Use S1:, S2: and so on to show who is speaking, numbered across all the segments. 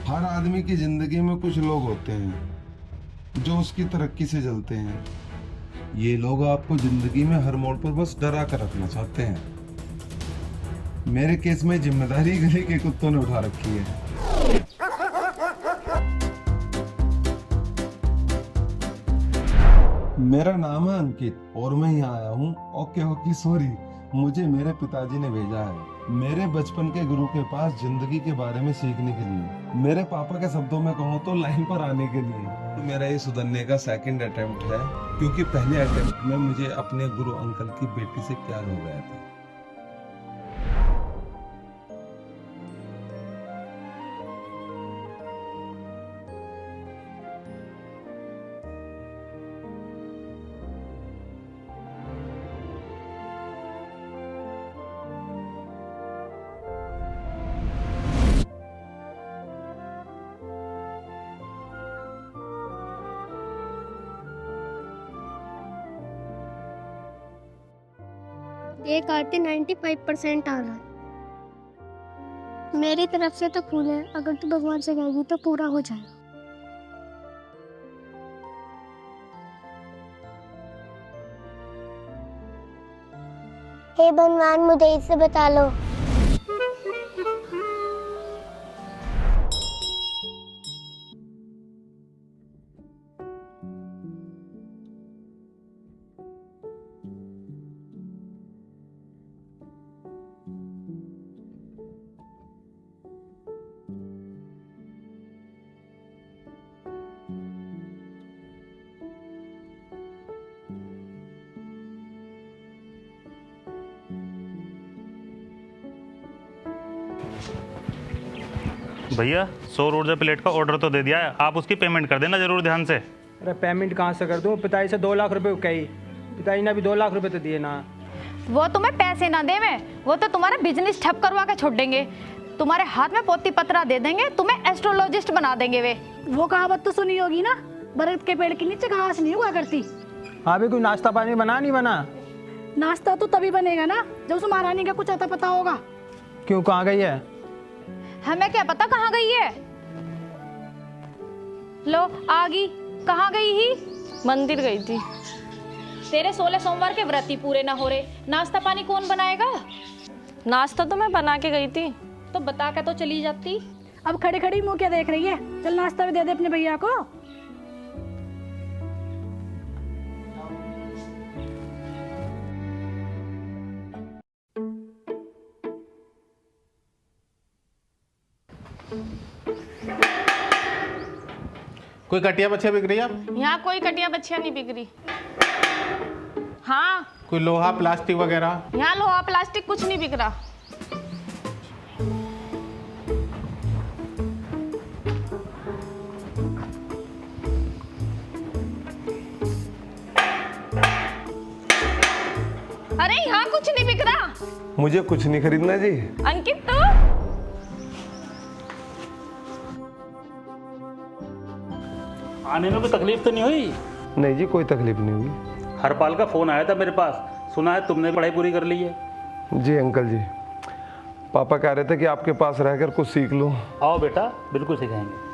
S1: हर आदमी की जिंदगी में कुछ लोग होते हैं जो उसकी तरक्की से जलते हैं। ये लोग आपको जिंदगी में हर मोड़ पर बस डरा कर रखना चाहते हैं। मेरे केस में जिम्मेदारी गली के कुत्तों ने उठा रखी है। मेरा नाम है अंकित और मैं यहाँ आया हूँ ओके ओके सॉरी, मुझे मेरे पिताजी ने भेजा है मेरे बचपन के गुरु के पास जिंदगी के बारे में सीखने के लिए। मेरे पापा के शब्दों में कहूँ तो लाइन पर आने के लिए। मेरा ये सुधरने का सेकंड अटेम्प्ट है क्योंकि पहले अटेम्प्ट में मुझे अपने गुरु अंकल की बेटी से प्यार हो गया था।
S2: एक आरती 95% आ रहा है। मेरी तरफ से तो फूल है, अगर तू भगवान से कहेगी तो पूरा हो जाएगा। हे भगवान, मुझे इससे बता लो।
S3: भैया 100 ऊर्जा प्लेट का ऑर्डर तो दे दिया है, आप उसकी पेमेंट कर देना जरूर ध्यान से।
S4: अरे पेमेंट कहाँ से कर दूँ? पिताजी से 2 लाख रुपए कही, पिताजी ने अभी 2 लाख रुपए तो दिए ना।
S5: वो तुम्हें पैसे ना दे में, वो तो तुम्हारा बिजनेस ठप करवा के छोड़ देंगे। तुम्हारे हाथ में पोती पत्रा दे देंगे, तुम्हें एस्ट्रोलॉजिस्ट बना देंगे वे।
S6: वो कहावत तो सुनी होगी ना, बरगद के पेड़ के नीचे घास नहीं हुआ करती।
S4: हाँ भी कोई नाश्ता पानी बना नहीं बना?
S6: नाश्ता तो तभी बनेगा ना जब उस महारानी का कुछ आता पता होगा।
S4: क्यों, कहाँ गई है?
S5: हमें क्या पता कहाँ गई है। लो आ गई। कहाँ गई ही?
S7: मंदिर गई थी।
S5: तेरे 16 सोमवार के व्रत ही पूरे ना हो रहे, नाश्ता पानी कौन बनाएगा?
S7: नाश्ता तो मैं बना के गई थी।
S5: तो बता के तो चली जाती।
S6: अब खड़ी खड़ी मुंह क्या देख रही है? चल नाश्ता भी दे दे अपने भैया को।
S8: कोई कटिया बच्चियाँ बिक रही है आप?
S7: यहाँ कोई कटिया बच्चियाँ नहीं बिक रही। हाँ,
S8: कोई लोहा प्लास्टिक वगैरह?
S7: यहाँ लोहा प्लास्टिक कुछ नहीं बिक रहा। अरे यहाँ कुछ नहीं बिक रहा।
S1: मुझे कुछ नहीं खरीदना जी।
S7: अंकित तो
S3: आने में कोई तकलीफ तो नहीं हुई?
S1: नहीं जी, कोई तकलीफ नहीं हुई।
S3: हरपाल का फोन आया था मेरे पास, सुना है तुमने पढ़ाई पूरी कर ली है।
S1: जी अंकल जी, पापा कह रहे थे कि आपके पास रहकर कुछ सीख लूं।
S3: आओ बेटा, बिल्कुल सिखाएंगे।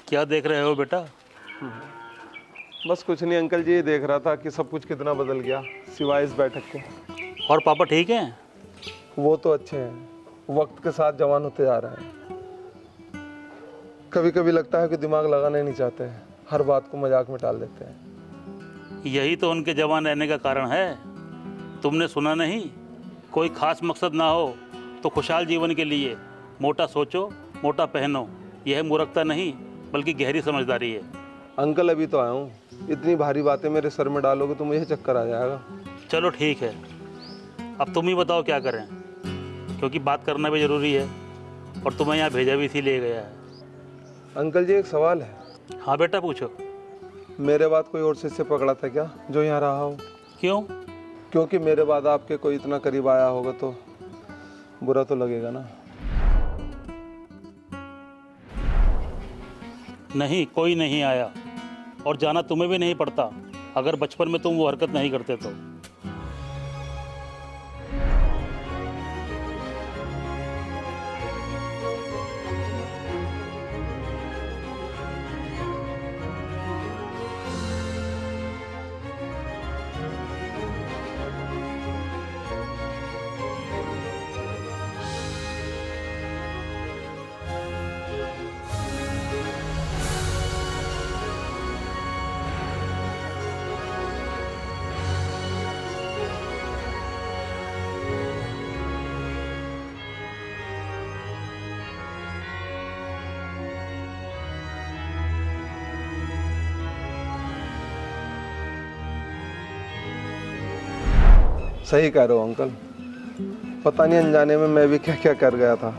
S3: क्या देख रहे हो बेटा?
S1: बस कुछ नहीं अंकल जी, देख रहा था कि सब कुछ कितना बदल गया सिवाय इस बैठक के।
S3: और पापा ठीक हैं?
S1: वो तो अच्छे हैं, वक्त के साथ जवान होते जा रहे हैं। कभी कभी लगता है कि दिमाग लगाना ही नहीं चाहते हैं, हर बात को मजाक में टाल देते हैं।
S3: यही तो उनके जवान रहने का कारण है। तुमने सुना नहीं, कोई खास मकसद ना हो तो खुशहाल जीवन के लिए मोटा सोचो मोटा पहनो। यह है मूर्खता नहीं बल्कि गहरी समझदारी है।
S1: अंकल अभी तो आया हूँ, इतनी भारी बातें मेरे सर में डालोगे तो मुझे चक्कर आ जाएगा।
S3: चलो ठीक है, अब तुम ही बताओ क्या करें, क्योंकि बात करना भी ज़रूरी है और तुम्हें यहाँ भेजा भी इसीलिए गया है।
S1: अंकल जी एक सवाल है।
S3: हाँ बेटा पूछो।
S1: मेरे बाद कोई और शिष्य पकड़ा था क्या जो यहाँ रहा हो?
S3: क्यों?
S1: क्योंकि मेरे बाद आपके कोई इतना करीब आया होगा तो बुरा तो लगेगा ना।
S3: नहीं, कोई नहीं आया और जाना तुम्हें भी नहीं पड़ता अगर बचपन में तुम वो हरकत नहीं करते तो।
S1: सही कह रहे हो अंकल, पता नहीं अनजाने में मैं भी क्या क्या कर गया था।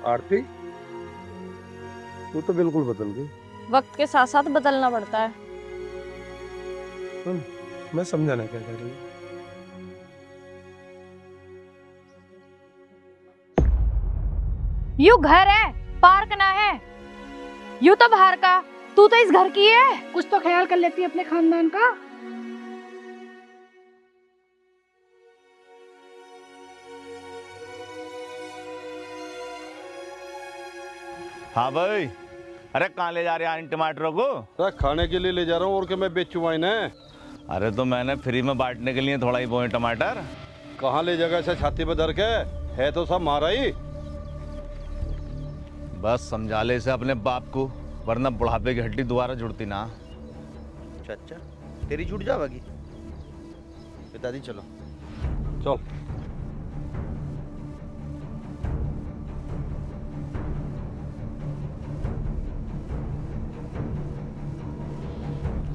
S1: आरती, तू तो बिल्कुल बदल गई।
S7: वक्त के साथ साथ बदलना पड़ता है।
S1: सुन, मैं समझा ना क्या कह रही हूँ।
S5: यू घर है, पार्क ना है। यू तो बाहर का, तू तो इस घर की है।
S6: कुछ तो ख्याल कर लेती है अपने खानदान का।
S9: हाँ भाई, अरे कहाँ ले जा रहे हैं इन टमाटरों को?
S10: अरे खाने के लिए ले जा रहा हूँ, और क्या मैं बेचूँ इन्हें?
S9: अरे तो मैंने फ्री में बांटने के लिए थोड़ा ही बोए टमाटर।
S10: कहाँ ले जाएगा ऐसा छाती पे धर के? है तो सब मारा ही।
S9: बस समझा ले इसे अपने बाप को, वरना बुढ़ापे की हड्डी दोबारा जुड़ती ना।
S11: अच्छा, तेरी जुड़ जाएगी। पिताजी चलो।
S10: चल।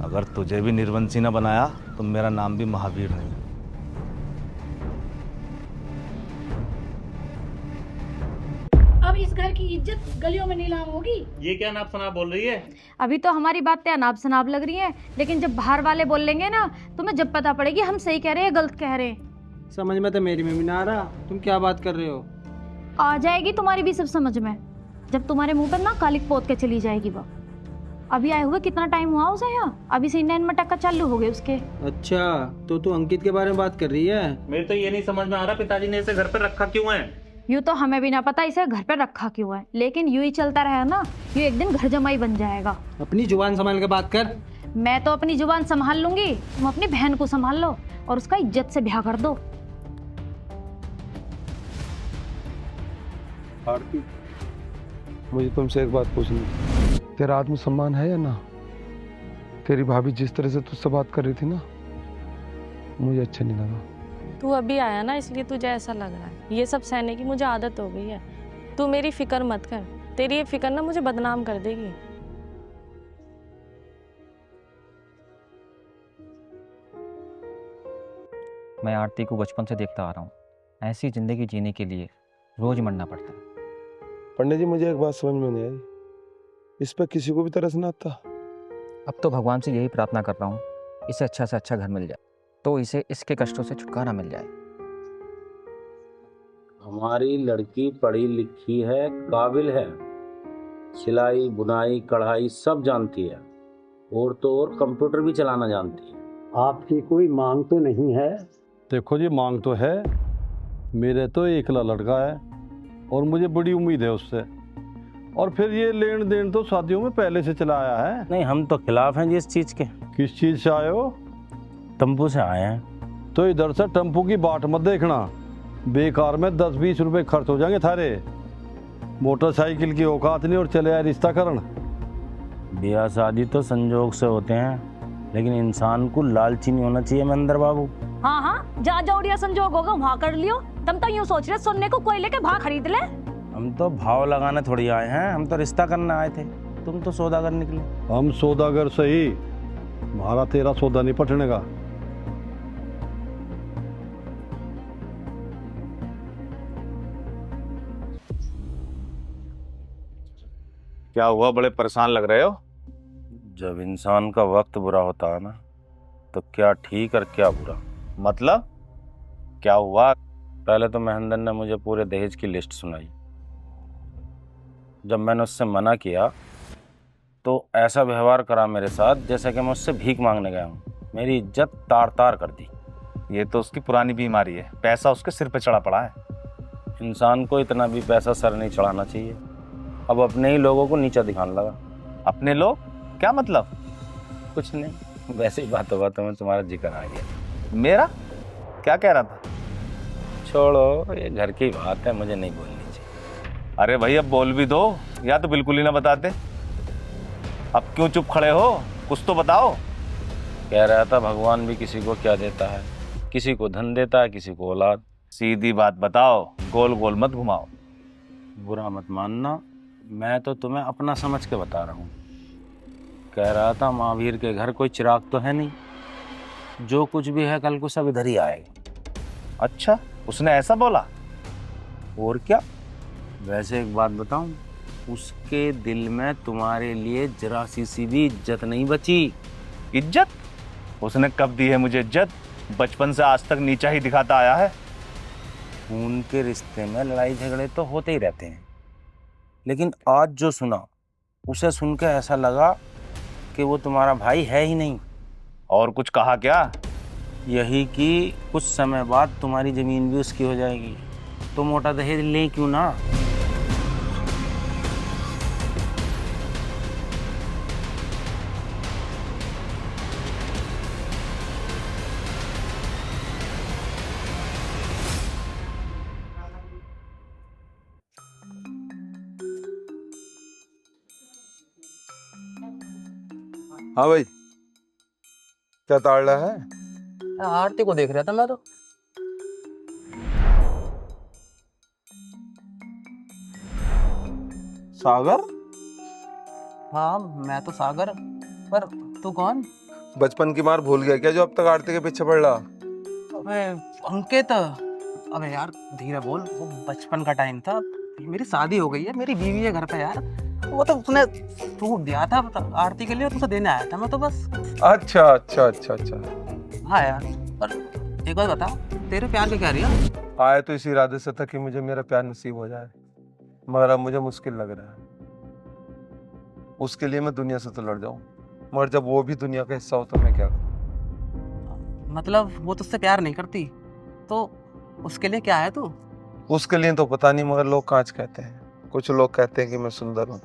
S9: अगर तुझे भी निर्वंशी न बनाया तो मेरा नाम भी महावीर नहीं।
S6: अब इस घर की इज्जत गलियों में नीलाम होगी।
S3: ये क्या नाप शनाप बोल रही है?
S5: अभी तो हमारी बातें अनाप शनाप लग रही हैं, लेकिन जब बाहर वाले बोल लेंगे ना, तुम्हें जब पता पड़ेगी हम सही कह रहे हैं गलत कह रहे हैं।
S4: समझ में तो मेरी में भी ना आ रहा, तुम क्या बात कर रहे हो?
S5: आ जाएगी तुम्हारी भी सब समझ में, जब तुम्हारे मुंह पर ना कालिक पोत के चली जाएगी वो। अभी आए हुए कितना टाइम हुआ उसे यहाँ? अभी से इंडियन मटक्का चालू हो गए उसके।
S4: अच्छा, तो तू अंकित के बारे में बात कर रही है?
S3: मेरे तो ये नहीं समझ में आ रहा पिताजी ने इसे घर पर रखा क्यों है।
S5: यूँ तो हमें भी ना पता इसे घर पे रखा क्यों है, लेकिन यूँ ही चलता रहा ना, यूँ एक दिन घर जमाई बन जाएगा।
S4: अपनी जुबान संभाल के बात कर।
S5: मैं तो अपनी जुबान संभाल लूंगी, तुम अपनी बहन को संभाल लो और उसका इज्जत से ब्याह कर दो।
S1: आरती, मुझे तुमसे एक बात पूछनी, तेरा आत्मसम्मान है या ना? तेरी भाभी जिस तरह से तुझसे बात कर रही थी ना, मुझे अच्छा नहीं लगा।
S7: तू अभी आया ना, इसलिए तुझे ऐसा लग रहा है। ये सब सहने की मुझे आदत हो गई है। तू मेरी फिक्र मत कर, तेरी ये फिक्र ना मुझे बदनाम कर देगी।
S12: मैं आरती को बचपन से देखता आ रहा हूँ। ऐसी जिंदगी जीने के लिए रोज मरना पड़ता है।
S1: पंडित जी, मुझे एक बात समझ में नहीं आई, इस पर किसी को भी तरस ना आता?
S12: अब तो भगवान से यही प्रार्थना कर रहा हूँ, इसे अच्छा से अच्छा घर मिल जाए, तो इसे इसके कष्टों से छुटकारा मिल जाए।
S11: हमारी लड़की पढ़ी लिखी है, काबिल है, सिलाई बुनाई कढ़ाई सब जानती है, और तो और कंप्यूटर भी चलाना जानती है।
S13: आपकी कोई मांग तो नहीं है?
S10: देखो जी, मांग तो है। मेरे तो एकला लड़का है और मुझे बड़ी उम्मीद है उससे, और फिर ये लेन देन तो शादियों में पहले से चला आया है।
S11: नहीं, हम तो खिलाफ हैं जी इस चीज़ के।
S10: किस चीज़ से आए हो?
S11: टम्पू से आए हैं।
S10: तो इधर से टम्पू की बाट मत देखना, बेकार में 10-20 रुपए खर्च हो जाएंगे थारे। मोटरसाइकिल की औकात नहीं और चले आए रिश्ता करन।
S11: ब्याह शादी तो संजोग से होते हैं, लेकिन इंसान को लालची नहीं होना चाहिए महेंद्र बाबू।
S5: हाँ हाँ, जहाँ जोड़िया संजोग होगा वहाँ कर लियो। तुम तो यूँ सोच रहे सोने को कोयले के भाव खरीद ले।
S11: हम तो भाव लगाने थोड़ी आए हैं, हम तो रिश्ता करने आए थे। तुम तो सौदागर निकले।
S10: हम सौदागर सही, हमारा तेरा सौदा नहीं पटने का।
S9: क्या हुआ, बड़े परेशान लग रहे हो?
S11: जब इंसान का वक्त बुरा होता है ना, तो क्या ठीक और क्या बुरा।
S9: मतलब क्या हुआ?
S11: पहले तो महेंद्र ने मुझे पूरे दहेज की लिस्ट सुनाई। जब मैंने उससे मना किया तो ऐसा व्यवहार करा मेरे साथ जैसे कि मैं उससे भीख मांगने गया हूँ। मेरी इज्जत तार तार कर दी।
S9: ये तो उसकी पुरानी बीमारी है, पैसा उसके सिर पे चढ़ा पड़ा है।
S11: इंसान को इतना भी पैसा सर नहीं चढ़ाना चाहिए। अब अपने ही लोगों को नीचा दिखाने लगा।
S9: अपने लोग? क्या मतलब?
S11: कुछ नहीं, वैसे ही बातों बातों में तुम्हारा जिक्र आ गया।
S9: मेरा? क्या कह रहा था?
S11: छोड़ो, ये घर की बात है, मुझे नहीं बोलनी चाहिए।
S9: अरे भाई अब बोल भी दो, या तो बिल्कुल ही ना बताते। अब क्यों चुप खड़े हो, कुछ तो बताओ।
S11: कह रहा था भगवान भी किसी को क्या देता है, किसी को धन देता है, किसी को औलाद।
S9: सीधी बात बताओ, गोल गोल मत घुमाओ।
S11: बुरा मत मानना, मैं तो तुम्हें अपना समझ के बता रहा हूँ। कह रहा था महावीर के घर कोई चिराग तो है नहीं, जो कुछ भी है कल को सब इधर ही आएगा।
S9: अच्छा, उसने ऐसा बोला?
S11: और क्या। वैसे एक बात बताऊं, उसके दिल में तुम्हारे लिए जरा सी भी इज्जत नहीं बची।
S9: इज्जत? उसने कब दी है मुझे इज्जत? बचपन से आज तक नीचा ही दिखाता आया है।
S11: खून के रिश्ते में लड़ाई झगड़े तो होते ही रहते हैं, लेकिन आज जो सुना उसे सुनकर ऐसा लगा कि वो तुम्हारा भाई है ही नहीं।
S9: और कुछ कहा क्या?
S11: यही कि कुछ समय बाद तुम्हारी जमीन भी उसकी हो जाएगी, तो मोटा दहेज लें क्यों ना।
S1: हाँ भाई, क्या ताड़ रहा है?
S12: आरती को देख रहा था मैं तो।
S1: सागर?
S12: हाँ मैं तो सागर, पर तू कौन?
S1: बचपन की मार भूल गया क्या जो अब तक आरती के पीछे पड़ रहा?
S12: अबे अंकित, अबे यार धीरे बोल, वो बचपन का टाइम था। मेरी शादी हो गई है, मेरी बीवी है घर पे यार। वो तो उसने फ्रूट दिया था आरती के लिए, तुझे देने आया था मैं तो बस।
S1: अच्छा अच्छा अच्छा अच्छा।
S12: हाँ यार, पर एक बात बता, तेरे प्यार के क्या रिया?
S1: आए तो इसी इरादे से था कि मुझे मेरा प्यार नसीब हो जाए, मगर अब मुझे मुश्किल लग रहा है। उसके लिए मैं दुनिया से तो लड़ जाऊं, मगर जब वो भी दुनिया का हिस्सा हो तो मैं क्या करूं?
S12: मतलब वो तुझसे प्यार नहीं करती, तो उसके लिए क्या है तू?
S1: उसके लिए तो पता नहीं, मगर लोग कांच कहते हैं। कुछ लोग कहते हैं कि मैं सुंदर हूँ,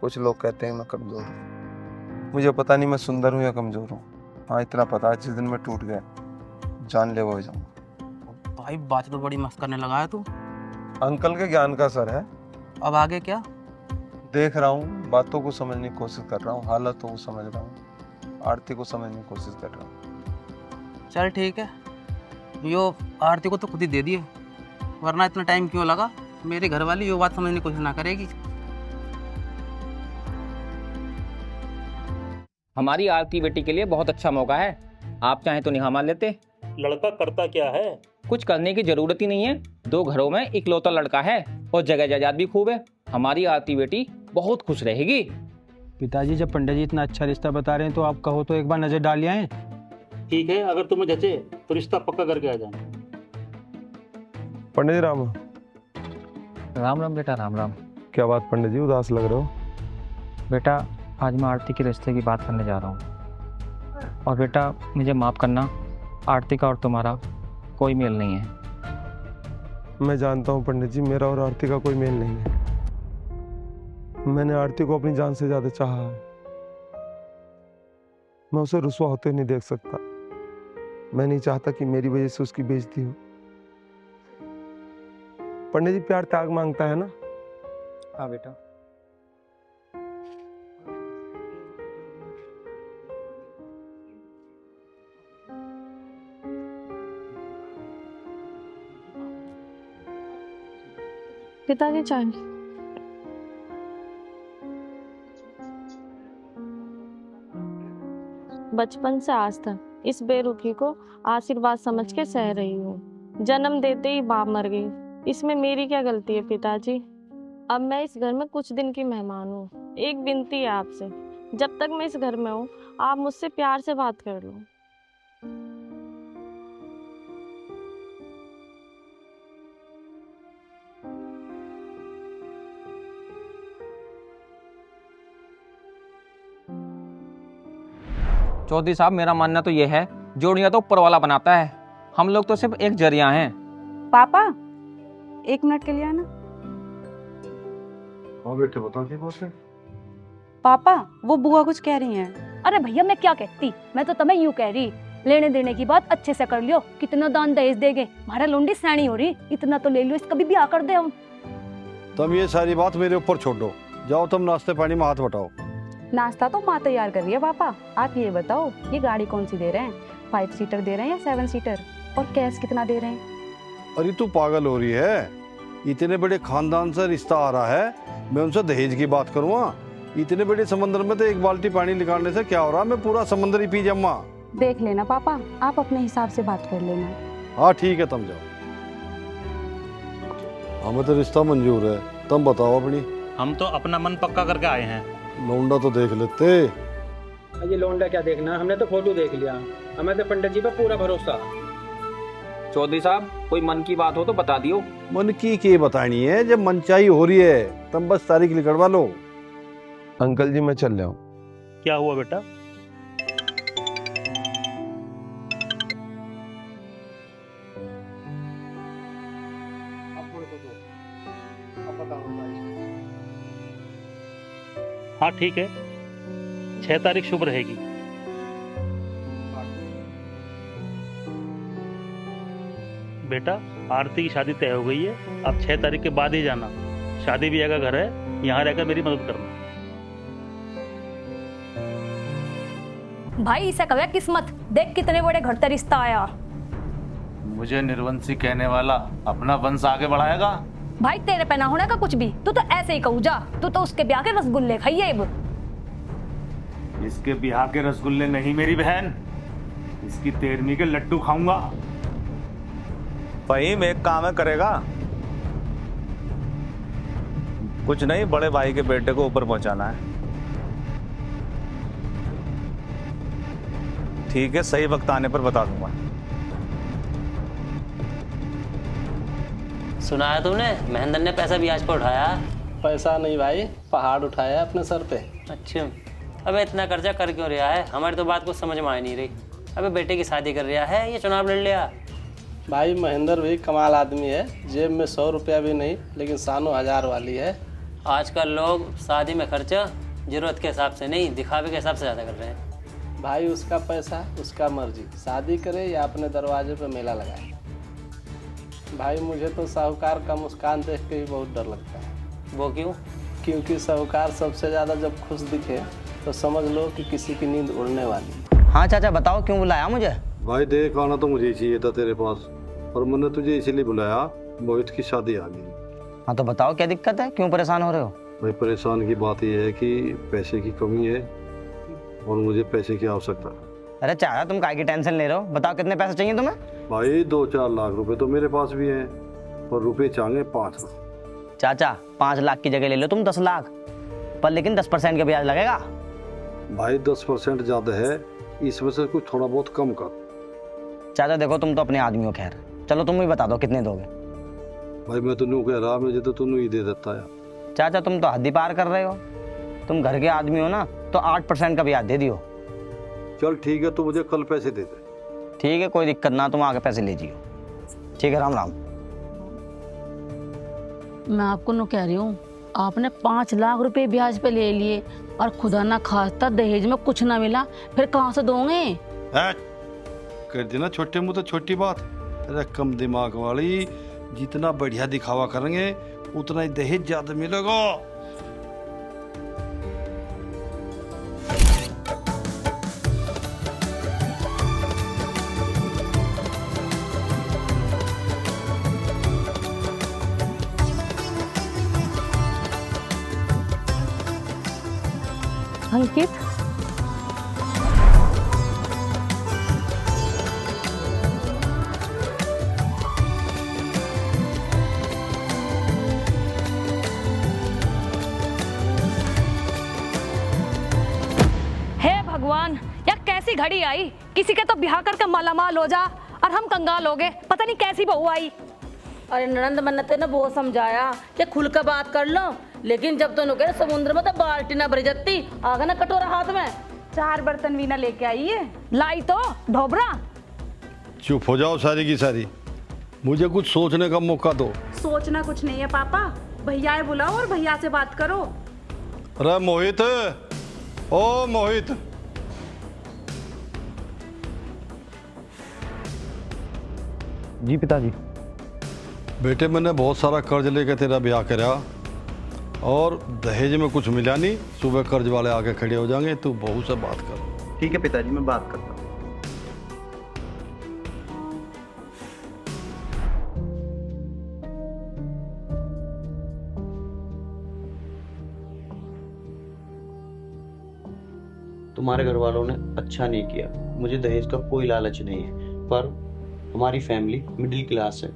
S1: कुछ लोग कहते हैं मैं कमजोर हूँ। मुझे पता नहीं मैं सुंदर हूँ या कमजोर हूँ। हाँ इतना पता है, जिस दिन मैं टूट गया जानलेवा हो जाऊंगा।
S12: भाई बात तो बड़ी मस्त करने लगा है तू।
S1: अंकल के ज्ञान का असर है।
S12: अब आगे क्या?
S1: देख रहा हूँ, बातों को समझने की कोशिश कर रहा हूँ, हालातों को समझ रहा हूँ, आरती को समझने की कोशिश कर रहा हूँ।
S12: चल ठीक है, यो आरती को तो खुद ही दे दिए, वरना इतना टाइम क्यों लगा? मेरे घर वाली यो बात समझने की कोशिश ना करेगी। हमारी आरती बेटी के लिए बहुत अच्छा मौका है, आप चाहें तो निकाह मान लेते।
S3: लड़का करता क्या है?
S12: कुछ करने की जरूरत ही नहीं है, 2 घरों में इकलौता लड़का है और जगह जायदाद भी खूब है। हमारी आरती बेटी बहुत खुश रहेगी।
S4: पिताजी जब पंडित जी इतना अच्छा रिश्ता बता रहे हैं तो आप कहो तो एक बार नजर डाल आए।
S3: ठीक है, अगर तुम्हें जचे तो रिश्ता पक्का करके आ जाना।
S1: पंडित जी राम।
S12: राम राम बेटा, राम राम।
S1: क्या बात पंडित जी, उदास लग रहे हो?
S12: बेटा आज मैं आरती के रिश्ते की बात करने जा रहा हूँ, और बेटा मुझे माफ़ करना, आरती का और तुम्हारा कोई मेल नहीं है।
S1: मैं जानता हूँ पंडित जी, मेरा और आरती का कोई मेल नहीं है। मैंने आरती को अपनी जान से ज्यादा चाहा है। मैं उसे रुसवा होते नहीं देख सकता। मैं नहीं चाहता कि मेरी वजह से उसकी बेइज्जती हो। पंडित जी प्यार त्याग मांगता है ना?
S12: हाँ बेटा।
S7: पिताजी चाय। बचपन से आज तक इस बेरुखी को आशीर्वाद समझ के सह रही हूँ। जन्म देते ही बाप मर गई, इसमें मेरी क्या गलती है पिताजी? अब मैं इस घर में कुछ दिन की मेहमान हूँ। एक विनती है आपसे, जब तक मैं इस घर में हूँ आप मुझसे प्यार से बात कर लो।
S12: चौधरी साहब, मेरा मानना तो ये है, जोड़ियां तो ऊपर वाला बनाता है, हम लोग तो सिर्फ एक जरिया हैं।
S6: पापा 1 मिनट के लिए आना।
S10: हाँ बेटे, बता क्या बात है?
S6: पापा वो बुआ कुछ कह रही हैं।
S2: अरे भैया मैं क्या कहती, मैं तो तुम्हें यूं कह रही, लेने देने की बात अच्छे से कर लियो। कितना दान दहेज देगे, हमारा लोंडी सैनी हो रही, इतना तो ले लियो, इसका भी ब्याह कर दे हम।
S10: तुम ये सारी बात मेरे ऊपर छोड़ दो, जाओ तुम नाश्ते पानी में हाथ बटाओ।
S6: नाश्ता तो माँ तैयार कर रही है पापा। आप ये बताओ, ये गाड़ी कौन सी दे रहे हैं, 5 सीटर दे रहे हैं या 7 सीटर, और कैश कितना दे रहे हैं?
S10: अरे तू पागल हो रही है? इतने बड़े खानदान से रिश्ता आ रहा है, मैं उनसे दहेज की बात करूँगा? इतने बड़े समंदर में तो एक बाल्टी पानी निकालने से क्या हो रहा, मैं पूरा समंदर ही पी जाऊंगा।
S6: देख लेना पापा, आप अपने हिसाब से बात कर लेना।
S10: हाँ ठीक है, तुम जाओ। हमें तो रिश्ता मंजूर है, तुम बताओ अपनी।
S3: हम तो अपना मन पक्का करके आए हैं।
S10: लौंडा तो देख लेते।
S4: ये लौंडा क्या देखना, हमने तो फोटो देख लिया, हमें तो पंडित जी पे पूरा भरोसा।
S12: चौधरी साहब, कोई मन की बात हो तो बता दियो।
S10: मन की क्या बतानी है, जब मनचाही हो रही है तुम बस तारीख निकलवा लो।
S1: अंकल जी मैं चल रहा हूँ।
S3: क्या हुआ बेटा? हाँ ठीक है, 6 तारीख शुभ रहेगी। बेटा आरती की शादी तय हो गई है, अब 6 तारीख के बाद ही जाना। शादी ब्याह का घर है, यहाँ रहकर मेरी मदद करना।
S2: भाई इसे कहे किस्मत, देख कितने बड़े घर से रिश्ता आया।
S9: मुझे निर्वंशी कहने वाला अपना वंश आगे बढ़ाएगा?
S2: भाई तेरे पे ना होने का कुछ भी, तू तो ऐसे ही कहू जा, तू तो उसके ब्याह के रसगुल्ले खाइए। अब
S9: इसके बिहार के रसगुल्ले नहीं मेरी बहन, इसकी 13वीं के लड्डू खाऊंगा।
S11: फहीम एक काम है करेगा? कुछ नहीं, बड़े भाई के बेटे को ऊपर पहुंचाना है। ठीक है, सही वक्त आने पर बता दूंगा।
S14: सुना है तुमने, महेंद्र ने पैसा ब्याज पर उठाया?
S15: पैसा नहीं भाई, पहाड़ उठाया अपने सर पे।
S14: अच्छा, अबे इतना कर्जा कर क्यों रहा है? हमारी तो बात कुछ समझ में आ नहीं रही। अबे बेटे की शादी कर रहा है, ये चुनाव लड़ लिया?
S15: भाई महेंद्र भी कमाल आदमी है, जेब में 100 रुपया भी नहीं, लेकिन सानों 1000 वाली है।
S14: आजकल लोग शादी में खर्चा जरूरत के हिसाब से नहीं, दिखावे के हिसाब से ज़्यादा कर रहे हैं।
S15: भाई उसका पैसा उसका मर्जी, शादी करे या अपने दरवाजे पे मेला लगाए। भाई मुझे तो साहूकार का मुस्कान देख के ही बहुत डर लगता है।
S14: वो क्यों?
S15: क्योंकि साहूकार सबसे ज़्यादा जब खुश दिखे तो समझ लो कि किसी की नींद उड़ने वाली।
S12: हाँ चाचा बताओ, क्यों बुलाया मुझे?
S10: भाई देख, आना तो मुझे ही चाहिए था तेरे पास, और मैंने तुझे इसीलिए बुलाया, मोहित की शादी आ गई।
S12: हाँ तो बताओ क्या दिक्कत है, क्यों परेशान हो रहे हो?
S10: भाई परेशान की बात यह है कि पैसे की कमी है और मुझे पैसे की आवश्यकता है।
S12: अरे चाचा तुम काहे की टेंशन ले रहे हो, बताओ कितने पैसे चाहिए तुम्हें?
S10: भाई 2-4 लाख रुपए तो मेरे पास भी हैं, और रुपए चाहिए 5 लाख।
S12: चाचा 5 लाख की जगह ले लो तुम 10 लाख, पर लेकिन 10% का ब्याज लगेगा।
S10: भाई 10% ज़्यादा है, इसमें से कुछ थोड़ा बहुत कम कर।
S12: चाचा देखो तुम तो अपने आदमी हो, खैर चलो तुम ही बता दो कितने दोगे।
S10: भाई मैं तो नहीं कह रहा, मुझे तो तू ही दे देता है।
S12: चाचा तुम तो हद ही पार कर रहे हो, तुम घर के आदमी हो ना, तो 8% का ब्याज दे दियो।
S10: चल ठीक है, तो मुझे कल पैसे दे दे।
S12: ठीक है कोई दिक्कत ना, तुम आके पैसे ले जियो। ठीक है, राम राम।
S6: मैं आपको नो कह रही हूँ, आपने 5 लाख रुपए ब्याज पे ले लिए और खुदा ना खास्ता दहेज में कुछ ना मिला, फिर कहाँ से दोगे?
S10: कर देना छोटे मुँह तो छोटी बात। अरे कम दिमाग वाली, जितना बढ़िया दिखावा करेंगे उतना ही दहेज ज्यादा मिलेगा।
S6: अंकित
S2: भगवान, या कैसी घड़ी आई, किसी के तो ब्याह करके मालामाल हो जा और हम कंगाल हो गए। पता नहीं कैसी बहू आई।
S6: अरे ननंद मैंने तेने बहुत समझाया कि खुल कर बात कर लो, लेकिन जब तो नुके समुद्र में तो बाल्टी ना भर जाती, आगे ना कटोरा हाथ में।
S2: 4 बर्तन भी ना लेके आई है, लाई तो ढोबरा।
S10: चुप हो जाओ सारी की सारी, मुझे कुछ सोचने का मौका दो।
S2: सोचना कुछ नहीं है पापा, भैया बुलाओ और भैया से बात करो।
S10: अरे मोहित, ओ मोहित,
S16: जी पिताजी।
S10: बेटे मैंने बहुत सारा कर्ज लेके तेरा ब्याह करा और दहेज में कुछ मिला नहीं। सुबह कर्ज वाले आके खड़े हो जाएंगे, तू बहू से बात कर।
S16: ठीक है पिताजी, मैं बात करता हूँ।
S17: तुम्हारे घर वालों ने अच्छा नहीं किया। मुझे दहेज का कोई लालच नहीं है, पर हमारी फैमिली मिडिल क्लास है।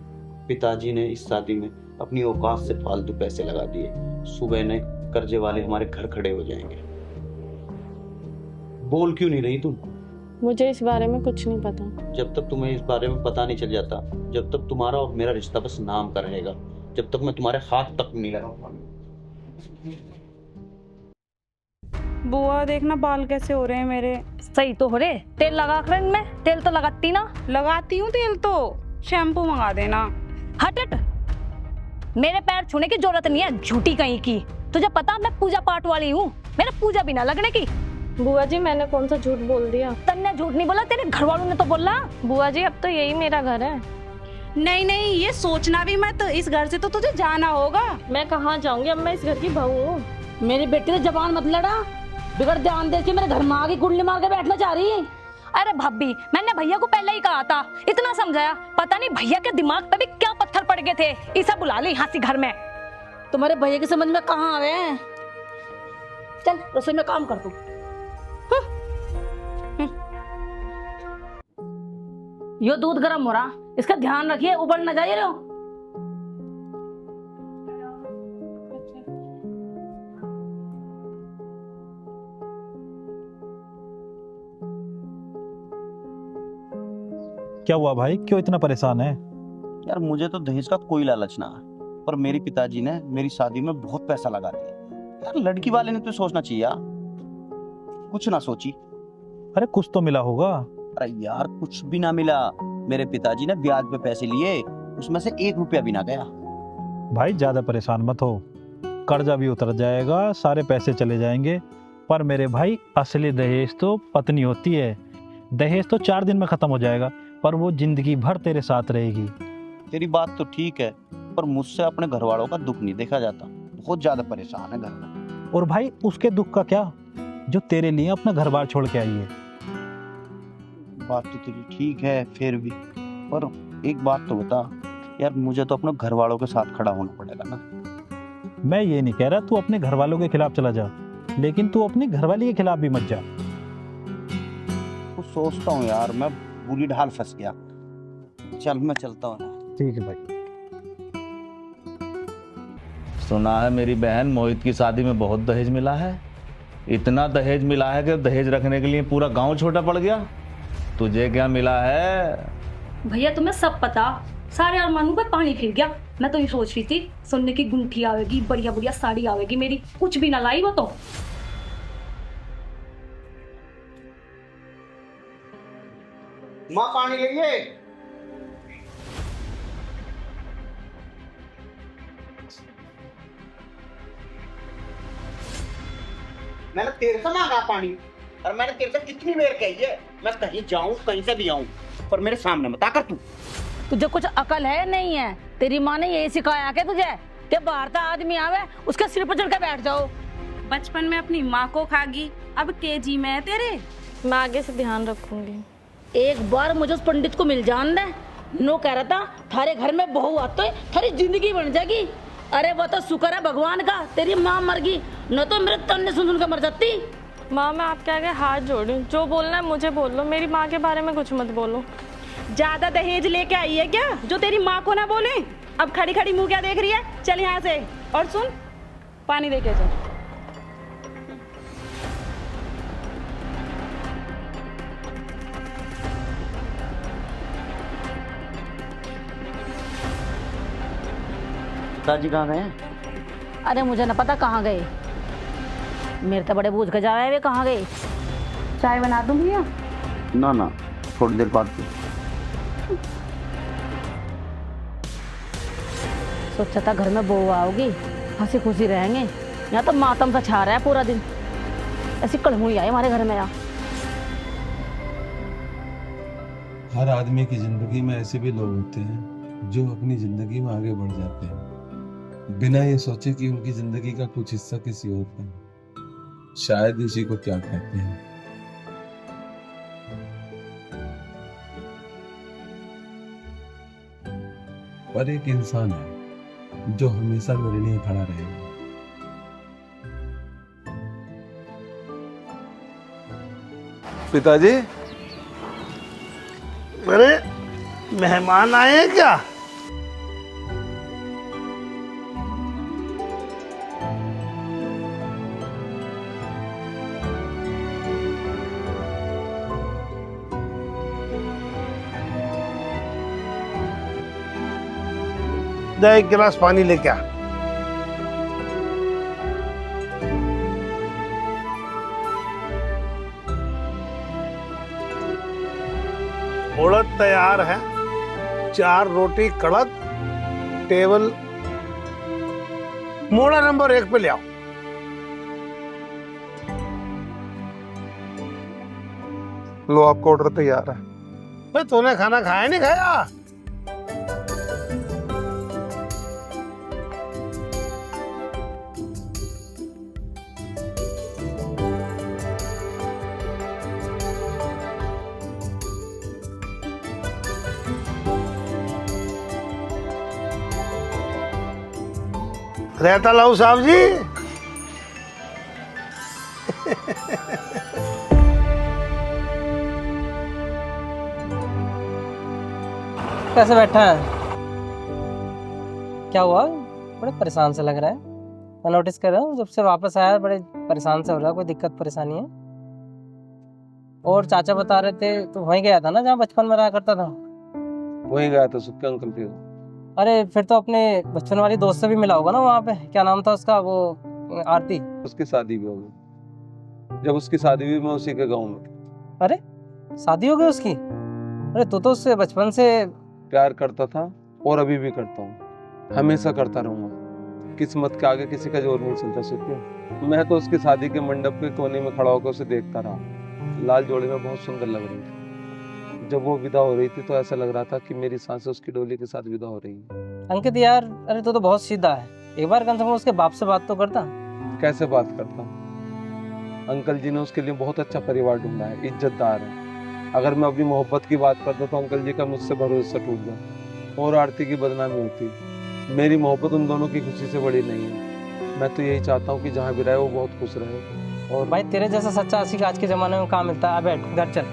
S17: पिताजी ने इस शादी में अपनी औकात से फालतू पैसे लगा दिए। सुबह ने कर्जे वाले हमारे घर खड़े हो जाएंगे। बोल क्यों नहीं रही तुम?
S7: मुझे इस बारे में कुछ नहीं पता।
S17: जब तक तुम्हें इस बारे में पता नहीं चल जाता, जब तक तुम्हारा और मेरा रिश्ता बस नाम का रहेगा, जब तक मैं तुम्हारे हाथ तक नहीं लगाऊंगा।
S18: बुआ देखना बाल कैसे हो रहे हैं मेरे।
S2: सही तो हो रहे, तेल लगा कर इनमें। तेल तो लगाती ना?
S18: लगाती हूँ तेल तो, शैम्पू मंगा देना।
S2: हट हट, मेरे पैर छूने की जरूरत नहीं है, झूठी कहीं की। तुझे पता मैं पूजा पाठ वाली हूँ, मेरा पूजा भी ना लगने की।
S7: बुआ जी मैंने कौन सा झूठ बोल दिया?
S2: तन्ने झूठ नहीं बोला, तेरे घर वालों ने तो बोला।
S7: बुआ जी अब तो यही मेरा घर है।
S18: नहीं नहीं, ये सोचना भी मत, इस घर से तो तुझे जाना होगा।
S7: मैं कहाँ जाऊंगी, अब मैं इस घर की बहू हूँ।
S6: मेरी बेटी से जबान मत लड़ा, बिगड़ ध्यान दे के मेरे घर में आके कुंडली मार के बैठना चाह रही है।
S2: अरे भाभी, मैंने भैया को पहले ही कहा था, इतना समझाया, पता नहीं भैया के दिमाग पे भी क्या पत्थर पड़ गए थे। ईसा बुला ली यहाँ से घर में।
S6: तुम्हारे भैया की समझ में कहाँ आ गए? चल रसोई में काम कर तू। यो दूध गर्म हो रहा, इसका ध्यान रखिए, उबल ना जाइए रो।
S16: क्या हुआ भाई, क्यों इतना परेशान है?
S17: यार मुझे तो दहेज का कोई लालच ना है, पर मेरे पिताजी ने मेरी शादी में बहुत पैसा लगा दिया। यार लड़की वाले ने तो सोचना चाहिए यार, कुछ ना सोची।
S16: अरे कुछ तो मिला होगा।
S17: अरे यार कुछ भी ना मिला। मेरे पिताजी ने ब्याज पे पैसे लिए, उसमें से 1 रुपया भी ना गया।
S16: भाई ज्यादा परेशान मत हो, कर्जा भी उतर जाएगा, सारे पैसे चले जाएंगे। पर मेरे भाई असली दहेज तो पत्नी होती है। दहेज तो 4 दिन में खत्म हो जाएगा, पर वो जिंदगी भर तेरे साथ रहेगी।
S17: तेरी बात तो ठीक है, पर मुझसे अपने घर वालों का दुख नहीं देखा जाता। बहुत ज्यादा परेशान है घर में।
S16: और भाई उसके दुख का क्या, जो तेरे लिए अपना घर बार छोड़ के आई है।
S17: बात तो तेरी ठीक है, फिर भी पर एक बात तो बता यार, मुझे तो अपने घर वालों के साथ खड़ा होना पड़ेगा ना।
S16: मैं ये नहीं कह रहा तू अपने घर वालों के खिलाफ चला जा, लेकिन तू अपनी घरवाली के खिलाफ भी मत जा।
S17: कुछ सोचता हूँ यार, मैं बुरी ढाल फंस गया। चल मैं चलता हूँ।
S16: ठीक है भाई।
S9: सुना है मेरी बहन मोहित की शादी में बहुत दहेज मिला है। इतना दहेज मिला है कि दहेज रखने के लिए पूरा गांव छोटा पड़ गया। तुझे क्या मिला है?
S2: भैया तुम्हें सब पता, सारे अरमानों पे पानी फिर गया। मैं तो ये सोच रही थी सोने की गुंठी आवेगी, बढ़िया बढ़िया साड़ी आवेगी मेरी, कुछ भी ना लाई वो तो।
S12: माँ पानी लेंगे? मैंने तेरे से मांगा पानी, और मैंने तेरे से कितनी देर कही है मैं कहीं जाऊं कहीं से भी आऊं, पर मेरे सामने मत आकर तू।
S6: तुझे कुछ अकल है नहीं है? तेरी माँ ने यही सिखाया क्या तुझे कि बाहर का आदमी आवे उसके सिर पर चढ़ के बैठ जाओ?
S18: बचपन में अपनी माँ को खागी, अब केजी में है तेरे।
S7: मैं आगे से ध्यान रखूंगी।
S6: एक बार मुझे उस पंडित को मिल जान दे, नो कह रहा था थारे घर में बहू आते तो थारी जिंदगी बन जाएगी। अरे वो तो शुक्र है भगवान का तेरी माँ मर गई, न तो मेरे तन्ने सुन कर मर जाती।
S7: माँ मैं आपके आगे हाथ जोड़ी हूँ, जो बोलना है मुझे बोल लो, मेरी माँ के बारे में कुछ मत बोलो।
S18: ज्यादा दहेज लेके आई है क्या जो तेरी माँ को ना बोले? अब खड़ी खड़ी मुंह क्या देख रही है? चल यहाँ से, और सुन पानी लेके जा।
S17: पिताजी कहाँ गए हैं?
S6: अरे मुझे न पता कहाँ गए, मेरे तो बड़े बूझ के जा रहे हैं वे कहाँ गए।
S18: चाय बना दूं भैया?
S17: ना ना, थोड़ी देर बाद।
S6: सोचा था घर में बहू आओगी, हंसी खुशी रहेंगे, यहाँ तो मातम सा छा रहा है पूरा दिन। ऐसी कड़मुई आई हमारे घर में यहाँ।
S1: हर आदमी की जिंदगी में ऐसे भी लोग होते हैं जो अपनी जिंदगी में आगे बढ़ जाते हैं बिना ये सोचे कि उनकी जिंदगी का कुछ हिस्सा किसी और का है। शायद इसी को क्या कहते हैं। पर एक इंसान है जो हमेशा मेरे लिए खड़ा रहेगा।
S19: पिताजी, अरे मेहमान आए हैं क्या? जा एक गिलास पानी लेके आ। उड़द तैयार है, 4 रोटी कड़क, टेबल मोड़ा नंबर 1 पे ले आओ। लो आपका ऑर्डर तैयार है। भाई तूने खाना खाया नहीं खाया? रहता लाऊ साहब जी।
S12: कैसे बैठा है? क्या हुआ? बड़े परेशान से लग रहा है। मैं नोटिस कर रहा हूँ जब से वापस आया बड़े परेशान से हो रहा है। कोई दिक्कत परेशानी है? और चाचा बता रहे थे तो वहीं गया था ना जहाँ बचपन में रहा करता था?
S10: वहीं गया था सुक्के अंकल के।
S12: अरे फिर तो अपने बचपन वाली दोस्त से भी मिला होगा ना वहाँ पे? क्या नाम था उसका? वो आरती।
S10: उसकी शादी भी हो गई। जब उसकी शादी हुई मैं उसी के गांव में।
S12: अरे शादी हो गई उसकी? अरे तू तो उससे बचपन से
S10: प्यार करता था और अभी भी करता हूँ, हमेशा करता रहूंगा। किस्मत के आगे किसी का जोर नहीं चलता सुक्के। मैं तो उसकी शादी के मंडप के कोने में खड़ा होकर उसे देखता रहा। लाल जोड़े में बहुत सुंदर लग रही थी। जब वो विदा हो रही थी तो ऐसा लग रहा था कि मेरी सांसें उसकी डोली के साथ विदा हो रही हैं।
S12: अंकित यार, अरे तू तो बहुत सीधा है। एक बार कम से कम उसके बाप से बात तो करता।
S10: कैसे बात करता? अंकल जी ने उसके लिए बहुत अच्छा परिवार ढूंढा है, इज्जतदार है। अगर मैं अपनी मोहब्बत की बात करता तो अंकल जी का मुझसे भरोसा टूट गया और आरती की बदनामी होती। मेरी मोहब्बत उन दोनों की खुशी से बड़ी नहीं है। मैं तो यही चाहता हूँ कि जहाँ भी रहे वो बहुत खुश रहे।
S12: और भाई तेरे जैसा सच्चा आशिक आज के जमाने में कहाँ मिलता है? बैठ घर चल।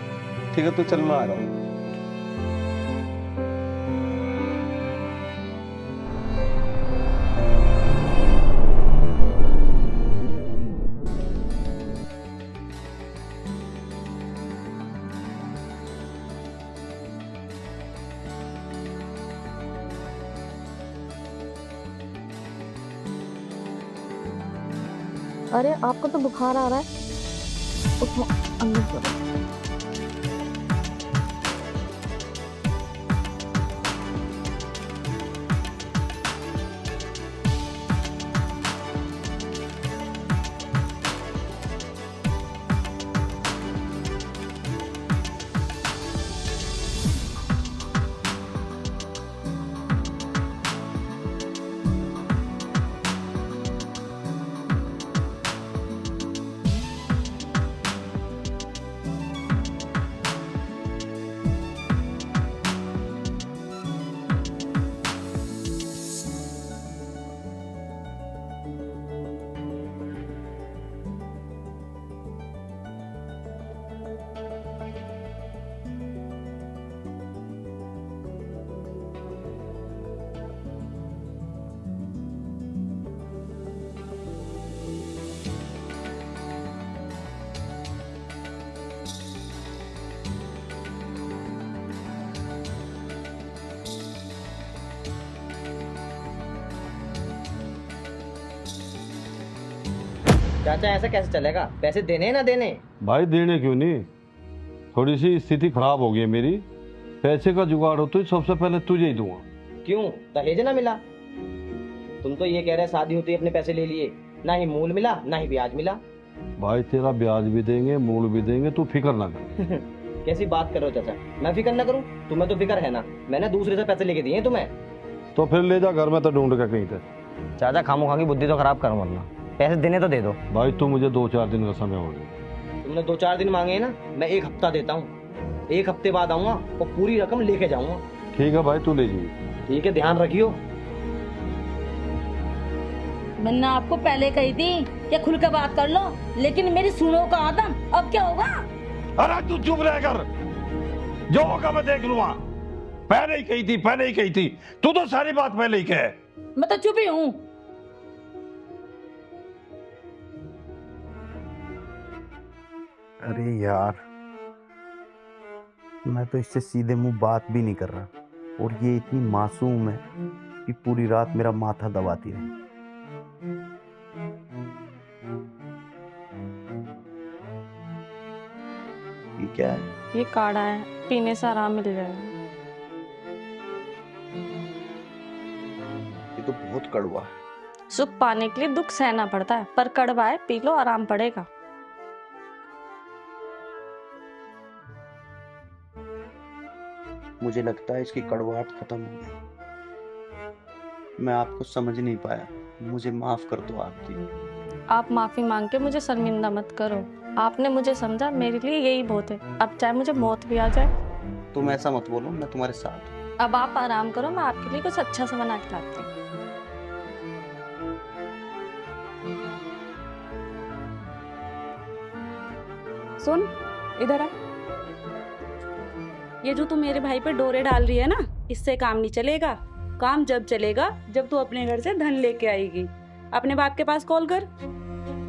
S10: ठीक है तो चल, मैं आ रहा हूँ।
S5: अरे आपको तो बुखार आ रहा है, उठो अंदर चलो।
S12: चाचा ऐसा कैसे चलेगा? पैसे देने ना देने?
S20: भाई देने क्यों नहीं, थोड़ी सी स्थिति खराब हो गई है मेरी, पैसे का जुगाड़ हो तो सबसे पहले तुझे ही दूंगा।
S12: क्यों, दहेज ना मिला? तुम तो ये कह रहे शादी होती अपने पैसे ले लिए, ना ही मूल मिला ना ही ब्याज मिला।
S20: भाई तेरा ब्याज भी देंगे, मूल भी देंगे, तू फिक्र ना कर।
S12: कैसी बात कर रहे हो चाचा, मैं फिक्र ना करूं? तुम्हें तो फिक्र है ना, मैंने दूसरे से पैसे लेके दिए हैं तुम्हें।
S20: तो फिर ले जा घर में तो ढूंढ के कहीं थे।
S12: चाचा खामोखा की बुद्धि तो खराब करो, वरना पैसे देने तो दे दो।
S20: भाई तू मुझे 2-4 दिन का समय हो गया।
S12: तुमने 2-4 दिन मांगे हैं ना, मैं 1 हफ्ता देता हूँ। 1 हफ्ते बाद आऊंगा और पूरी रकम लेके जाऊंगा।
S20: ठीक है भाई, तू ले जाइए।
S12: ठीक है, ध्यान रखियो।
S6: मैंने आपको पहले कही थी कि खुल के बात कर लो, लेकिन मेरी सुनो का आदम। अब क्या होगा?
S20: अरे तू चुप रह कर, जो होगा मैं देख लूंगा। पहले ही कही थी, पहले ही कही थी, तू तो सारी बात पहले ही कहे।
S6: मैं तो चुप ही हूँ।
S17: अरे यार, मैं तो इससे सीधे मुंह बात भी नहीं कर रहा, और ये इतनी मासूम है कि पूरी रात मेरा माथा दबाती रही। ये क्या है?
S7: ये काढ़ा है, पीने से आराम मिल जाएगा।
S17: ये तो बहुत कड़वा है।
S7: सुख पाने के लिए दुख सहना पड़ता है, पर कड़वा है, पी लो आराम पड़ेगा।
S17: मुझे लगता है इसकी कड़वाहट खत्म हो गई। मैं आपको समझ नहीं पाया, मुझे माफ कर दो आरती।
S7: आप माफी मांग के मुझे शर्मिंदा मत करो। आपने मुझे समझा, मेरे लिए यही बहुत है। अब चाहे मुझे मौत भी आ जाए।
S17: तुम ऐसा मत बोलो, मैं तुम्हारे साथ हूँ।
S7: अब आप आराम करो, मैं आपके लिए कुछ अच्छा सा बना के लाती हूँ।
S18: सुन इधर आ। ये जो तू मेरे भाई पे डोरे डाल रही है ना, इससे काम नहीं चलेगा। काम जब चलेगा जब तू अपने घर से धन लेके आएगी। अपने बाप के पास कॉल कर।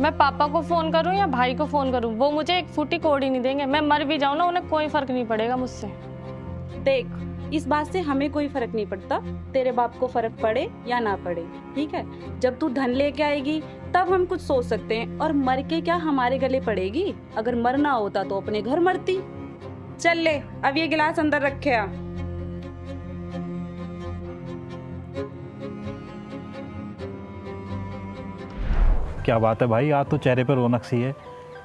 S7: मैं पापा को फोन करूं या भाई को फोन करूं, वो मुझे 1 फूटी कौड़ी नहीं देंगे। मैं मर भी जाऊं ना, उन्हें कोई फर्क नहीं पड़ेगा मुझसे।
S18: देख, इस बात से हमें कोई फर्क नहीं पड़ता, तेरे बाप को फर्क पड़े या ना पड़े, ठीक है? जब तू धन लेके आएगी तब हम कुछ सोच सकते हैं, और मर के क्या हमारे गले पड़ेगी? अगर मरना होता तो अपने घर मरती। चल ले, अब ये गिलास अंदर रखे आ।
S16: क्या बात है भाई, आज तो चेहरे पर रौनक सी है।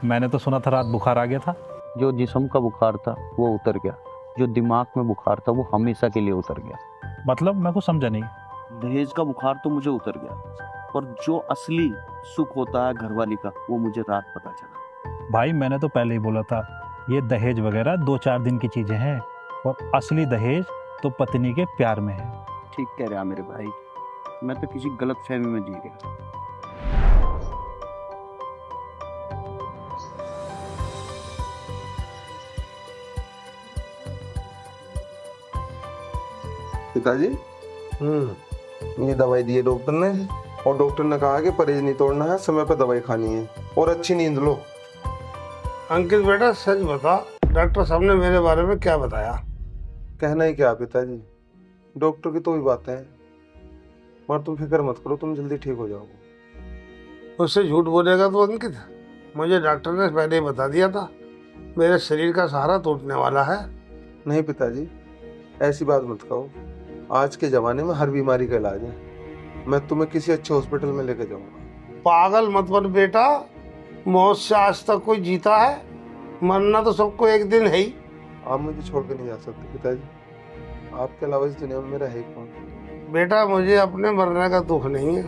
S16: मैंने तो सुना था रात बुखार आ गया था।
S17: जो जिस्म का बुखार था वो उतर गया, जो दिमाग में बुखार था वो हमेशा के लिए उतर गया।
S16: मतलब मैं कुछ समझा नहीं।
S17: दहेज का बुखार तो मुझे उतर गया, पर जो असली सुख होता है घरवाली का, वो मुझे रात पता चला।
S16: भाई मैंने तो पहले ही बोला था, ये दहेज वगैरह 2-4 दिन की चीजें हैं, और असली दहेज तो पत्नी के प्यार में है।
S17: ठीक कह रहा मेरे भाई, मैं तो किसी गलत फहमी में जी गया।
S10: पिताजी, ये दवाई दी है डॉक्टर ने, और डॉक्टर ने कहा कि परहेज नहीं तोड़ना है, समय पर दवाई खानी है और अच्छी नींद लो।
S19: अंकित बेटा सच बता, डॉक्टर साहब ने मेरे बारे में क्या बताया?
S10: कहना ही क्या पिताजी, डॉक्टर की तो ही बातें हैं, मगर तुम फिक्र मत करो, तुम जल्दी ठीक हो जाओगे।
S19: उससे झूठ बोलेगा तो अंकित, मुझे डॉक्टर ने पहले ही बता दिया था मेरे शरीर का सहारा टूटने वाला है।
S10: नहीं पिताजी, ऐसी बात मत कहो, आज के जमाने में हर बीमारी का इलाज है। मैं तुम्हें किसी अच्छे हॉस्पिटल में लेकर जाऊंगा।
S19: पागल मत बन बेटा, मौत से आज तक कोई जीता है? मरना तो सबको एक दिन है ही।
S10: आप मुझे छोड़ के नहीं जा सकते पिताजी, आपके अलावा इस दुनिया में मेरा है कौन?
S19: बेटा मुझे अपने मरने का दुख नहीं है,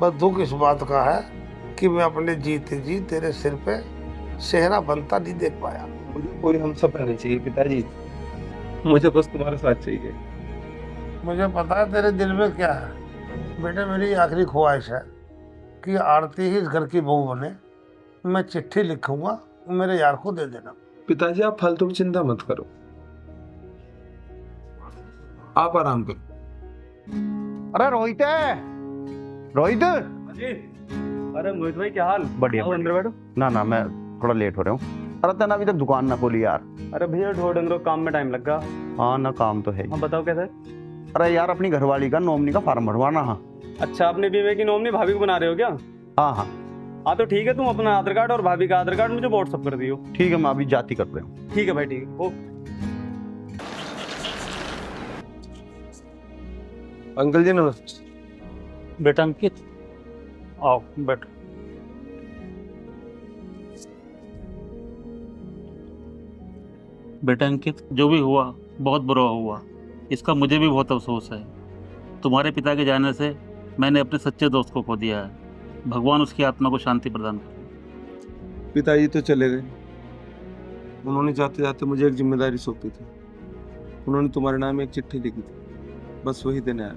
S19: बस दुख इस बात का है कि मैं अपने जीते जी तेरे सिर पे सेहरा बनता नहीं देख पाया।
S10: मुझे कोई हम सब नहीं चाहिए पिताजी, मुझे बस तुम्हारा साथ चाहिए।
S19: मुझे पता है तेरे दिल में क्या है बेटा, मेरी आखिरी ख्वाहिश है कि आरती ही इस घर की बहू बने। मैं चिट्ठी लिखूंगा, मेरे यार को दे देना।
S10: पिताजी आप फालतू की चिंता मत करो, आप आराम करो।
S17: अरे रोहित है, रोहित
S12: जी। अरे मोहित भाई क्या हाल?
S17: बढ़िया।
S12: अंदर बैठो।
S17: ना मैं थोड़ा लेट हो रहा हूँ। अरे तेना अभी तक दुकान ना खोली यार।
S12: अरे भैया ढोर डंगरों काम में टाइम लगा।
S17: हाँ ना, काम तो है।
S12: हाँ बताओ कैसे?
S17: अरे यार अपनी घरवाली का नॉमिनी का फॉर्म भरवाना। हाँ
S12: अच्छा, अपने बीमे की नॉमिनी भाभी को बना रहे हो क्या?
S17: हाँ हाँ।
S12: हाँ तो ठीक है, तुम अपना आधार कार्ड और भाभी का आधार कार्ड मुझे व्हाट्सअप कर दियो।
S17: ठीक है, मैं अभी जाती कर रहा हूँ।
S12: ठीक है भाई, ठीक है, ओके।
S10: अंकल जी नमस्ते।
S3: बेटा अंकित, आओ बैठो। बेटा अंकित, जो भी हुआ बहुत बुरा हुआ, इसका मुझे भी बहुत अफसोस है। तुम्हारे पिता के जाने से मैंने अपने सच्चे दोस्त को खो दिया है। भगवान उसकी आत्मा को शांति प्रदान करे।
S10: पिताजी तो चले गए, उन्होंने जाते जाते मुझे एक जिम्मेदारी सौंपी थी। उन्होंने तुम्हारे नाम एक चिट्ठी लिखी थी, बस वही देने आया।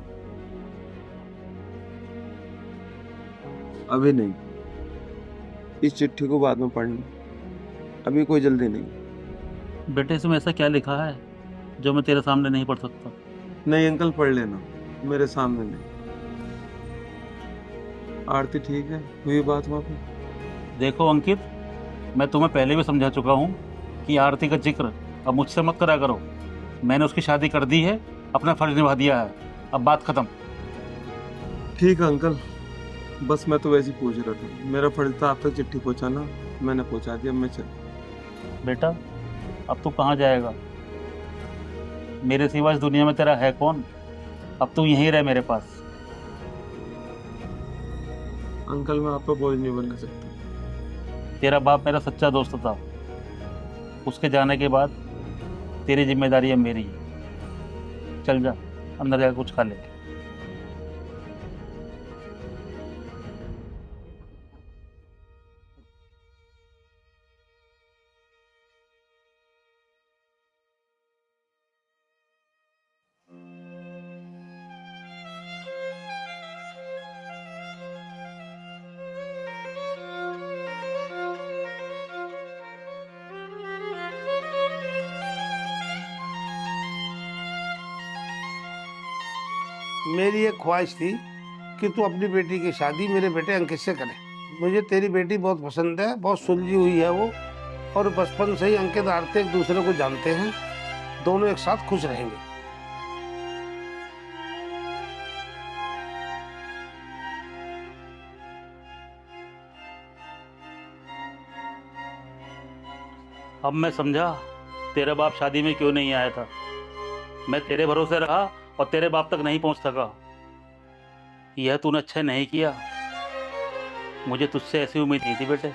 S10: अभी नहीं, इस चिट्ठी को बाद में पढ़ना, अभी कोई जल्दी नहीं।
S3: बेटे इसमें ऐसा क्या लिखा है जो मैं तेरे सामने नहीं पढ़ सकता?
S10: नहीं अंकल, पढ़ लेना, मेरे सामने नहीं। आरती ठीक है, हुई बात वहाँ पे?
S3: देखो अंकित, मैं तुम्हें पहले भी समझा चुका हूँ कि आरती का जिक्र अब मुझसे मत करा करो। मैंने उसकी शादी कर दी है, अपना फर्ज निभा दिया है, अब बात खत्म।
S10: ठीक है अंकल, बस मैं तो वैसे ही पूछ रहा था। मेरा फर्ज था आप तक चिट्ठी पहुँचाना, मैंने पहुँचा दिया, मैं चल।
S3: बेटा अब तू कहाँ जाएगा? मेरे सिवा इस दुनिया में तेरा है कौन? अब तू यहीं रह मेरे पास।
S10: अंकल मैं आप पर बोझ नहीं बनना सकता।
S3: तेरा बाप मेरा सच्चा दोस्त था, उसके जाने के बाद तेरी जिम्मेदारी अब मेरी है। चल जा, अंदर जाकर कुछ खा ले।
S19: मेरी एक ख्वाहिश थी कि तू अपनी बेटी की शादी मेरे बेटे अंकित से करे। मुझे तेरी बेटी बहुत पसंद है, बहुत सुलझी हुई है वो, और बचपन से ही अंकित आरती एक दूसरे को जानते हैं, दोनों एक साथ खुश रहेंगे।
S3: अब मैं समझा तेरा बाप शादी में क्यों नहीं आया था। मैं तेरे भरोसे रहा और तेरे बाप तक नहीं पहुंच सका। यह तूने अच्छा नहीं किया, मुझे तुझसे ऐसी उम्मीद नहीं थी बेटे।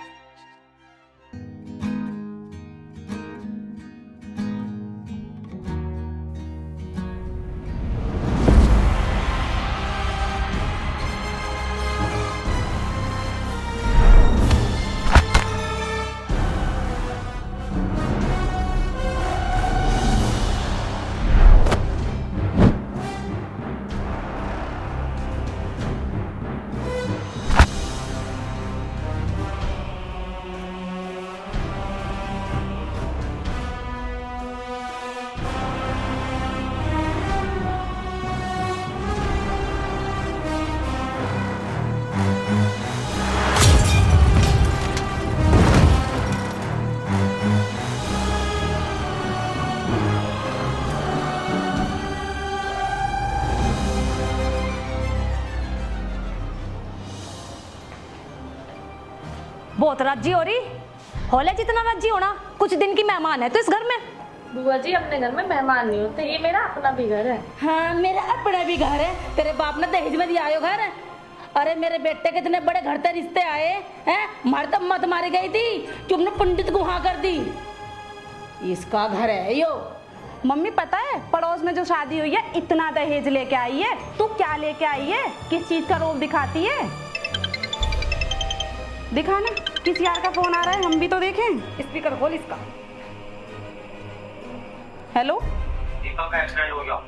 S2: बहुत राजी हो रही होले, जितना राजी होना। कुछ दिन की मेहमान है तो इस घर में।
S7: बुआ जी अपने घर में मेहमान नहीं होते, ये मेरा अपना भी घर है।
S6: हाँ मेरा अपना भी घर है। तेरे बाप ने दहेज में दिया आयो घर। अरे मेरे बेटे के इतने बड़े घर से रिश्ते आए हैं, मार तब मत मारी गई थी कि तुमने पंडित को हाँ कर दी। इसका घर है यो।
S18: मम्मी पता है पड़ोस में जो शादी हुई है इतना दहेज लेके आई है। तू क्या लेके आई है? किस चीज का रोब दिखाती है? दिखाना, किस यार का फोन आ रहा है, हम भी तो देखें। स्पीकर खोल इसका। हेलो,
S11: दीपक का एक्सीडेंट हो गया।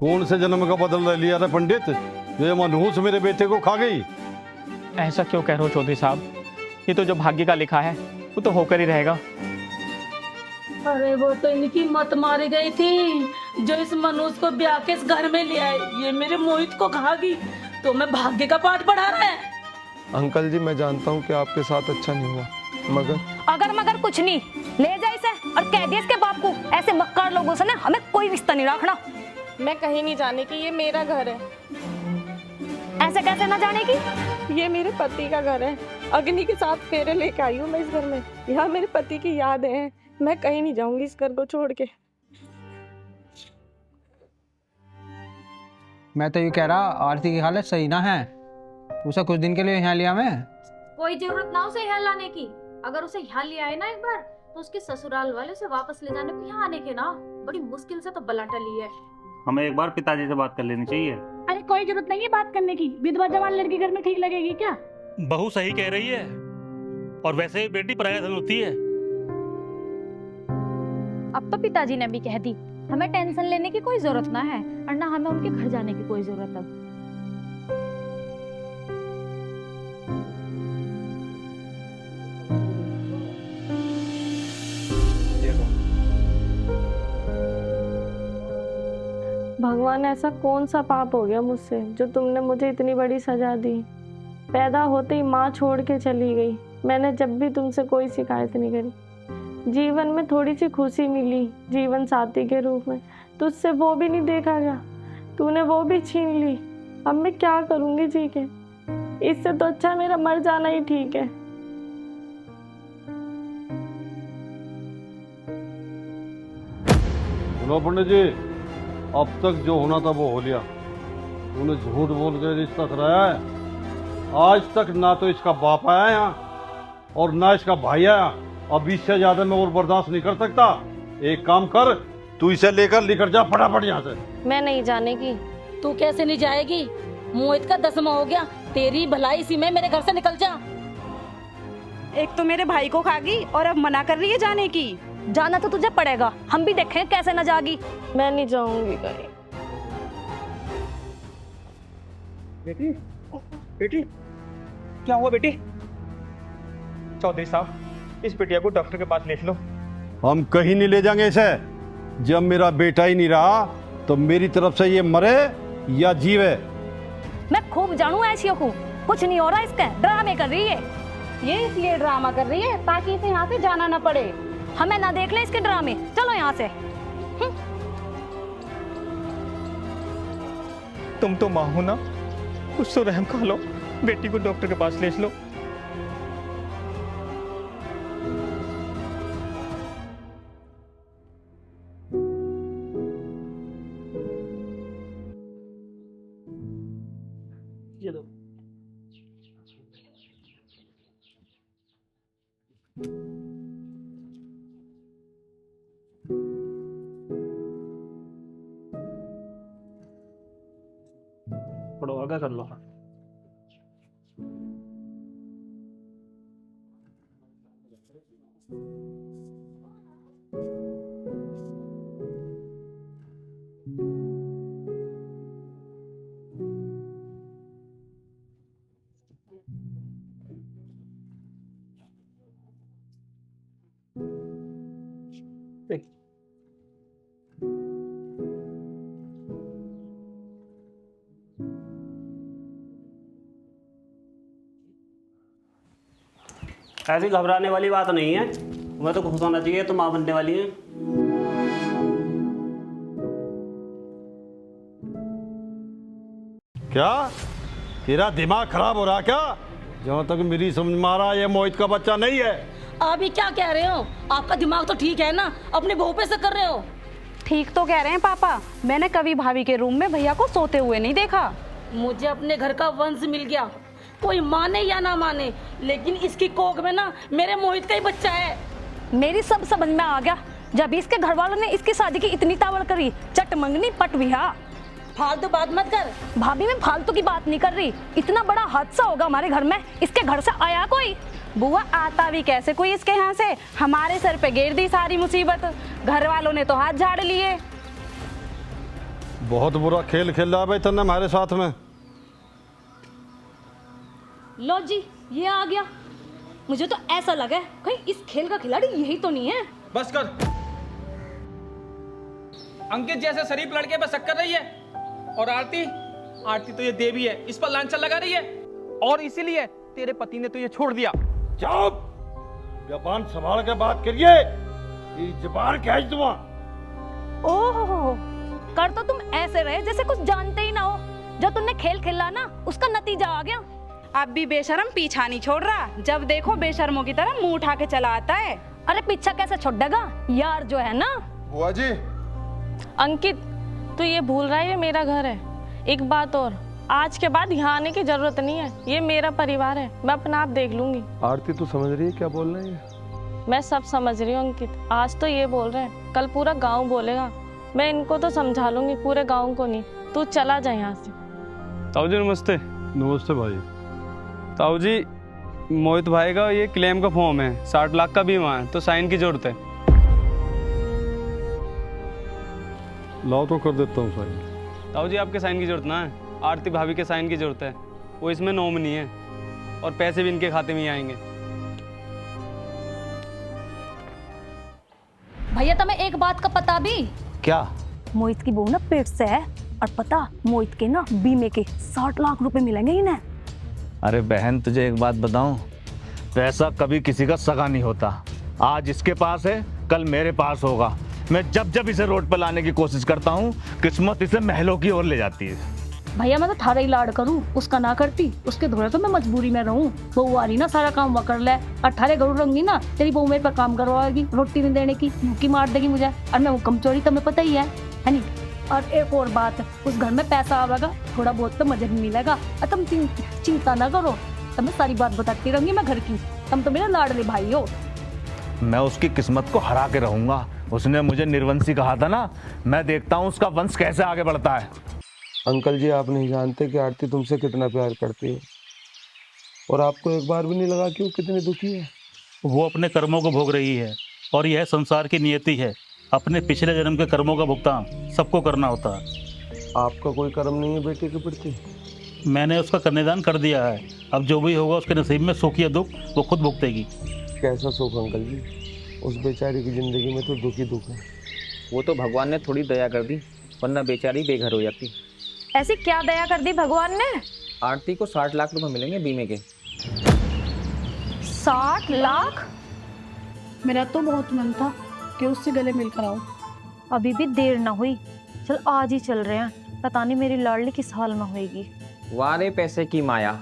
S20: कौन से जन्म का बदला लिया रे पंडित? ये मनहूस मेरे बेटे को खा गई।
S4: ऐसा क्यों कह रहे हो चौधरी साहब? ये तो जो भाग्य का लिखा है वो तो होकर ही रहेगा।
S6: अरे वो तो इनकी मत मारी गई थी जो इस मनुष्य को ब्याह के इस घर में ले आए। ये मेरे मोहित को खा गई तो मैं भाग्य का पाठ पढ़ा रहा है।
S10: अंकल जी, मैं जानता हूँ कि आपके साथ अच्छा नहीं हुआ,
S2: अगर मगर कुछ नहीं, ले जा इसे और कह दिया इसके बाप को ऐसे मक्कार लोगों से ना हमें कोई रिश्ता नहीं रखना।
S7: मैं कहीं नहीं जाने की, ये मेरा घर है।
S2: ऐसे कैसे ना जाने की?
S7: ये मेरे पति का घर है। अग्नि के साथ फेरे लेके आई हूँ मैं इस घर में। यहाँ मेरे पति की याद है। मैं कहीं नहीं जाऊंगी इस घर को छोड़ के।
S12: मैं तो ये कह रहा आरती की हालत सही ना है, उसे कुछ दिन के लिए यहाँ लिया मैं।
S5: कोई जरूरत ना उसे यहाँ लाने की। अगर उसे यहाँ ले आए ना एक बार तो उसके ससुराल वाले उसे वापस ले जाने को यहाँ आने के ना बड़ी मुश्किल से तो बला टली है।
S3: हमें एक बार पिताजी से बात कर लेनी चाहिए।
S6: अरे कोई जरूरत नहीं है बात करने की। विधवा जवान लड़की घर में ठीक लगेगी क्या?
S3: बहू सही कह रही है, और वैसे बेटी पराया धन होती है।
S5: अब तो पिताजी ने भी कह दी, हमें टेंशन लेने की कोई जरूरत ना है और ना हमें उनके घर जाने की कोई जरूरत अब।
S7: भगवान, ऐसा कौन सा पाप हो गया मुझसे जो तुमने मुझे इतनी बड़ी सजा दी? पैदा होते ही माँ छोड़ के चली गई। मैंने जब भी तुमसे कोई शिकायत नहीं करी। जीवन में थोड़ी सी खुशी मिली जीवन साथी के रूप में, तुझसे वो भी नहीं देखा गया। तूने वो भी छीन ली। अब मैं क्या करूँगी जी के? इससे तो अच्छा मेरा मर जाना ही ठीक है।
S20: सुनो पंडित जी, अब तक जो होना था वो हो लिया। तूने झूठ बोल के रिश्ता कराया है। आज तक ना तो इसका बाप आया यहाँ और ना इसका भाई आया। अब इससे ज्यादा मैं और बर्दाश्त नहीं कर सकता। एक काम कर, तू इसे लेकर निकल जा फटाफट यहाँ से।
S7: मैं नहीं जाने की।
S6: तू कैसे नहीं जाएगी? मोहित का 10वां हो गया। तेरी भलाई इसी में, मेरे घर से निकल जा।
S18: एक तो मेरे भाई को खा गई और अब मना कर रही है जाने की।
S2: जाना तो तुझे पड़ेगा, हम भी देखें कैसे न जागी।
S7: मैं नहीं जाऊंगी कहीं।
S4: बेटी, बेटी, क्या हुआ बेटी? चौधरी साहब, इस बिटिया को डॉक्टर के पास ले लो।
S20: हम कहीं नहीं ले जाएंगे इसे। जब मेरा बेटा ही नहीं रहा तो मेरी तरफ से ये मरे या जीवे।
S2: मैं खूब जानू ऐसियों को, कुछ नहीं हो रहा इसके, ड्रामे कर रही है।
S6: ये इसलिए ड्रामा कर रही है ताकि इसे यहाँ से जाना ना पड़े।
S2: हमें ना देख ले इसके ड्रामे, चलो यहाँ से।
S4: तुम तो माँ हो ना, कुछ तो रहम खा लो। बेटी को डॉक्टर के पास ले लो। पढ़ो, आगे कर लो।
S21: ऐसी घबराने वाली बात नहीं है। तुम्हें तो खुश होना चाहिए, तुम माँ बनने वाली है।
S20: क्या तेरा दिमाग खराब हो रहा क्या? जहाँ तक मेरी समझ में आ रहा है ये मोहित का बच्चा नहीं है।
S6: अभी क्या कह रहे हो? आपका दिमाग तो ठीक है ना, अपने बहू पे से कर रहे हो।
S18: ठीक तो कह रहे हैं पापा। मैंने कभी भाभी के रूम में भैया को सोते हुए नहीं देखा।
S6: मुझे अपने घर का वंश मिल गया, कोई माने या ना माने, लेकिन इसकी कोख में ना मेरे मोहित का ही बच्चा है।
S2: मेरी सब समझ में आ गया। जब इसके घर वालों ने इसकी शादी की इतनी तावड़ करी, चट मंगनी पट विहा।
S6: फालतू बात मत कर।
S2: भाभी, मैं फालतू की बात नहीं कर रही। इतना बड़ा हादसा होगा हमारे घर में, इसके घर से आया कोई?
S18: बुआ, आता भी कैसे कोई इसके यहाँ से? हमारे सर पे गिर दी सारी मुसीबत। घर वालों ने तो हाथ झाड़ लिए।
S20: बहुत बुरा खेल खेल रहा भाई तन्ने हमारे साथ में।
S2: लो जी, ये आ गया। मुझे तो ऐसा लगा है कहीं इस खेल का खिलाड़ी यही तो नहीं है।
S12: बस कर। अंकित जैसे शरीफ लड़के पे शक कर रही है, और आरती तो ये देवी है, इस पर लांछन लगा रही है, और इसीलिए तेरे पति ने तुझे छोड़ दिया।
S20: चुप, जबान संभाल के बात करिए। ये जबान क्या है तुम्हारा?
S2: ओह, कर तो तुम ऐसे रहे जैसे कुछ जानते ही ना हो। जो तुमने खेल खेला ना, उसका नतीजा आ गया।
S18: अब भी बेशरम पीछा नहीं छोड़ रहा, जब देखो बेशर्मों की तरह मुंह उठा के चला आता है।
S2: अरे पीछा कैसे छोड़ देगा यार, जो है ना।
S1: बुआ जी,
S7: अंकित तू ये भूल रहा है ये मेरा घर है। एक बात और, आज के बाद यहाँ आने की जरूरत नहीं है, ये मेरा परिवार है, मैं अपना आप देख लूंगी।
S10: आरती तू समझ रही है क्या बोल रहे हैं?
S7: मैं सब समझ रही हूँ अंकित, आज तो ये बोल रहे हैं, कल पूरा गांव बोलेगा। मैं इनको तो समझा लूंगी, पूरे गांव को नहीं। तू चला जा यहाँ से।
S8: ताऊ जी नमस्ते।
S20: नमस्ते भाई।
S8: ताऊ जी, मोहित भाई का ये क्लेम का फॉर्म है, 60 लाख का बीमा है, तो साइन की जरूरत है।
S20: लाओ तो कर देता हूँ साइन।
S8: ताऊ जी आपके साइन की जरूरत ना है, आरती भाभी के साइन की जरूरत है। वो इसमें नॉमिनी है और पैसे भी इनके खाते में ही आएंगे।
S2: भैया तुम्हें एक बात का पता भी?
S9: क्या?
S2: मोहित की बहू ना पेट से है, और पता मोहित के ना बीमे के 60 लाख रुपए मिलेंगे इन्हें।
S9: अरे बहन तुझे एक बात बताऊं, पैसा कभी किसी का सगा नहीं होता। आज इसके पास है, कल मेरे पास होगा। मैं जब जब इसे रोड पर लाने की कोशिश करता हूँ, किस्मत इसे महलों की ओर ले जाती है।
S2: भैया मैं तो थारा ही लाड़ करूं, उसका ना करती, उसके धोरे तो मैं मजबूरी में रहूं। बहू आ रही ना, सारा काम वो कर ले। 18 गरुड़ रहूंगी ना, तेरी बहू मेरे पर काम करवाएगी, रोटी नहीं देने की, भूखी मार देगी मुझे। और मैं वो कमचोरी तुम्हें पता ही है नहीं? और एक और बात, उस घर में पैसा आवेगा, थोड़ा बहुत तो मजे भी मिलेगा। और तुम चिंता ना करो, तुम्हें सारी बात बताती रहूंगी मैं घर की। तुम तो मेरा लाडले भाई हो।
S9: मैं उसकी किस्मत को हरा के रहूंगा। उसने मुझे निर्वंशी कहा था ना, मैं देखता हूँ उसका वंश कैसे आगे बढ़ता है।
S10: अंकल जी, आप नहीं जानते कि आरती तुमसे कितना प्यार करती है, और आपको एक बार भी नहीं लगा कि वो कितनी दुखी है?
S3: वो अपने कर्मों को भोग रही है, और यह संसार की नियति है। अपने पिछले जन्म के कर्मों का भुगतान सबको करना होता है।
S10: आपका कोई कर्म नहीं है बेटे के प्रति?
S3: मैंने उसका कन्यादान कर दिया है, अब जो भी होगा उसके नसीब में, सुख या दुख वो खुद भुगतेगी।
S10: कैसा सुख अंकल जी? उस बेचारी की जिंदगी में तो दुख ही दुख है।
S12: वो तो भगवान ने थोड़ी दया कर दी, वरना बेचारी बेघर हो जाती।
S5: ऐसी क्या दया कर दी भगवान ने?
S12: आरती को 60 लाख रुपए मिलेंगे बीमे के।
S5: 60 लाख?
S2: मेरा तो बहुत मन था कि उससे गले मिलकर आऊं।
S5: अभी भी देर ना हुई, चल आज ही चल रहे हैं। पता नहीं मेरी लाडली किस हाल में होएगी।
S12: वारे पैसे की माया।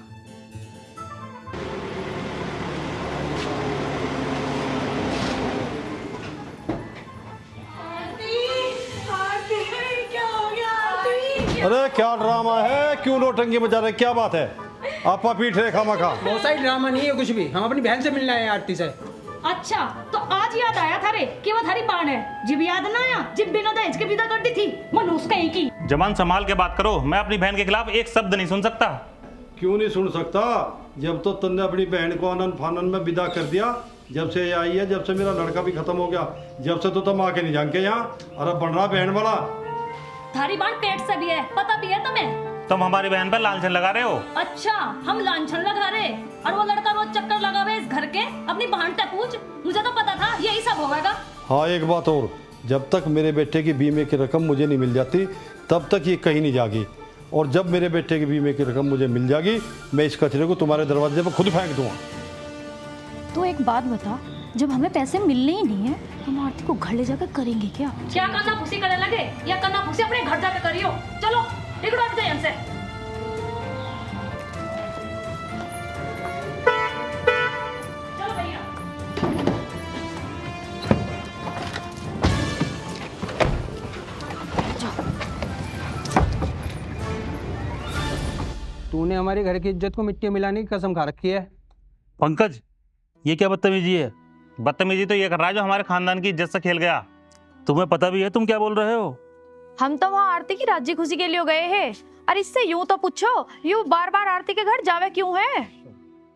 S20: अरे क्या ड्रामा है, क्यों नौटंकी बजा रहे, क्या बात है? आपा पीट रहे खामा खा।
S12: बहुत सारी ड्रामा नहीं है कुछ भी, हम अपनी बहन से मिलने आए हैं आरती से।
S6: अच्छा, तो आज याद आया था रे कि वो थारी बाण है। जिब याद ना आया, जिब बिना दहेज के विदा कर दी थी मनुष्य का एक ही।
S3: जबान संभाल के बात करो, मैं अपनी बहन के खिलाफ एक शब्द नहीं सुन सकता।
S20: क्यों नहीं सुन सकता? जब तो तुमने अपनी बहन को आनंद फानन में विदा कर दिया, जब से ये आई है, जब से मेरा लड़का भी खत्म हो गया, जब से तो तुम आके नहीं जान के यहाँ। अरे बन रहा बहन वाला।
S2: थारी बाण पेट से भी है, पता भी है तुम्हें?
S3: तुम हमारी बहन पर लांछन लगा रहे हो।
S2: अच्छा, हम लांछन लगा रहे, और वो लड़का रोज चक्कर लगावे इस घर के, अपनी बहन से पूछ। मुझे तो पता था यही सब होगा।
S20: हाँ एक बात और, जब तक मेरे बेटे की बीमे की रकम मुझे नहीं मिल जाती, तब तक ये कहीं नहीं जागी। और जब मेरे बेटे की बीमे की रकम मुझे मिल जाएगी, मैं इस कचरे को तुम्हारे दरवाजे पर खुद फेंक दूंगा।
S5: तो एक बात बता, जब हमें पैसे मिलने ही नहीं है, हम आरती को घर ले जाकर करेंगे क्या?
S2: क्या करना फूसी करने लगे, या करना फूसी अपने घर जाकर करियो। चलो निकलो हट जाइए हमसे। चलो भैया।
S12: तूने हमारे घर की इज्जत को मिट्टी में मिलाने की कसम खा रखी है।
S3: पंकज, ये क्या बदतमीजी है? बदतमीजी तो ये कर रहा है जो हमारे खानदान की इज्जत से खेल गया। तुम्हें पता भी है तुम क्या बोल रहे हो?
S5: हम तो वहाँ आरती की राजी खुशी के लिए गए हैं, और इससे यूं तो पूछो, यूं बार बार आरती के घर जावे क्यों है?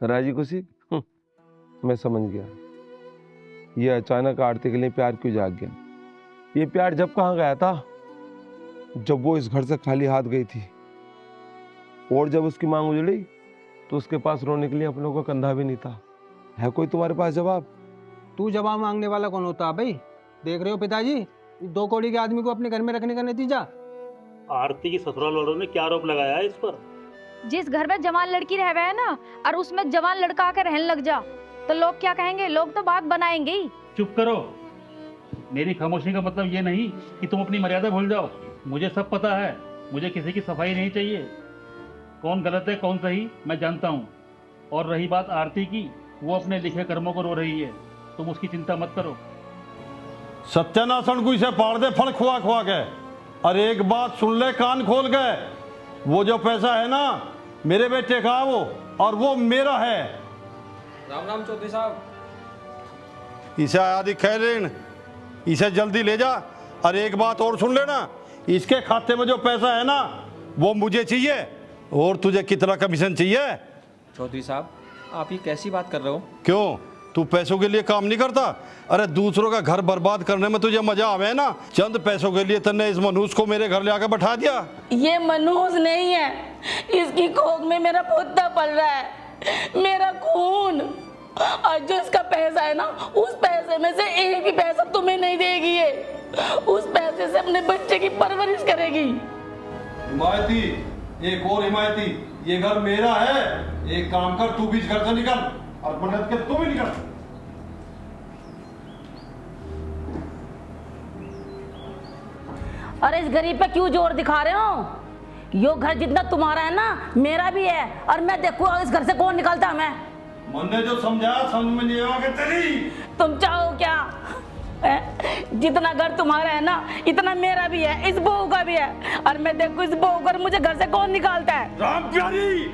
S10: राजी खुशी? मैं समझ गया, ये अचानक आरती के लिए प्यार क्यों जाग गया। ये प्यार जब कहाँ गया था? जब वो इस घर से खाली हाथ गई थी, और जब उसकी मांग उजड़ी तो उसके पास रोने के लिए अपनों का कंधा भी नहीं था। है कोई तुम्हारे पास जवाब?
S12: तू जवाब मांगने वाला कौन होता है भाई? देख रहे हो पिताजी, 2 कौड़ी के आदमी को अपने घर में रखने का नतीजा।
S3: आरती की ससुराल वालों ने क्या आरोप लगाया है इस पर?
S5: जिस घर में जवान लड़की रह है ना, और उसमें जवान लड़का आकर रहने लग जा, तो लोग क्या कहेंगे? लोग तो बात बनाएंगे ही।
S3: चुप करो। मेरी खामोशी का मतलब ये नहीं कि तुम अपनी मर्यादा भूल जाओ। मुझे सब पता है, मुझे किसी की सफाई नहीं चाहिए। कौन गलत है कौन सही मैं जानता हूँ। और रही बात आरती की, वो अपने लिखे कर्मों को रो रही है, तुम उसकी चिंता मत करो।
S20: सत्यानाशन को इसे पाड़ दे फल खुआ खुआ के। और एक बात सुन ले कान खोल के, वो जो पैसा है ना मेरे बेटे का वो, और वो मेरा है।
S12: राम राम चौधरी साहब।
S20: इसे आया दिखे ऋण, इसे जल्दी ले जा। और एक बात और सुन लेना, इसके खाते में जो पैसा है ना वो मुझे चाहिए। और तुझे कितना कमीशन चाहिए?
S12: चौधरी साहब आप ये कैसी बात कर रहे हो?
S20: क्यों, तू पैसों के लिए काम नहीं करता? अरे दूसरों का घर बर्बाद करने में तुझे मजा आवे ना। चंद पैसों के लिए तन्ने इस मनूस को मेरे घर ले आकर बैठा दिया।
S6: ये मनूस नहीं है, इसकी कोख में मेरा पोता पल रहा है, मेरा खून। और जो इसका पैसा है ना, उस पैसे में से एक भी पैसा तुम्हें नहीं देगी ये। उस पैसे से अपने बच्चे की परवरिश करेगी।
S20: हिमायती, एक और हिमायती, ये घर मेरा है। एक काम कर, तू भी इस घर से निकल, और पंडित के तू भी निकल।
S6: अरे इस गरीब पे क्यों जोर दिखा रहे हो? यो घर जितना तुम्हारा है ना, मेरा भी है। और मैं देखूँ इस घर से कौन निकलता है।
S20: मन ने जो समझाया समझ में नहीं आया तेरी।
S6: तुम चाहो क्या? जितना घर तुम्हारा है ना, इतना मेरा भी है, इस बहू का भी है। और मैं देखूँ इस बहू को मुझे घर से कौन निकालता है।
S20: राम प्यारी।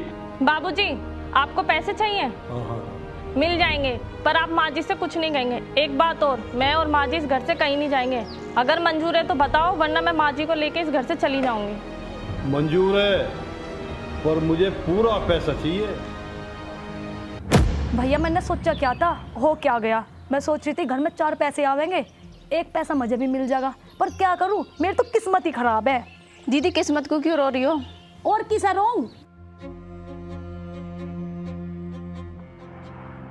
S7: बाबूजी, आपको पैसे चाहिए? मिल जाएंगे, पर आप माँ जी से कुछ नहीं कहेंगे। एक बात और, मैं और माँ जी इस घर से कहीं नहीं जाएंगे। अगर मंजूर है तो बताओ, वरना मैं माँ जी को लेके इस घर से चली जाऊंगी।
S20: मंजूर है, पर मुझे पूरा पैसा चाहिए।
S13: भैया मैंने सोचा क्या था, हो क्या गया। मैं सोच रही थी घर में 4 पैसे आवेंगे, 1 पैसा मुझे भी मिल जाएगा। पर क्या करूं, मेरी तो किस्मत ही खराब है।
S2: दीदी किस्मत को क्यों रो रही हो?
S13: और किसा रोऊं?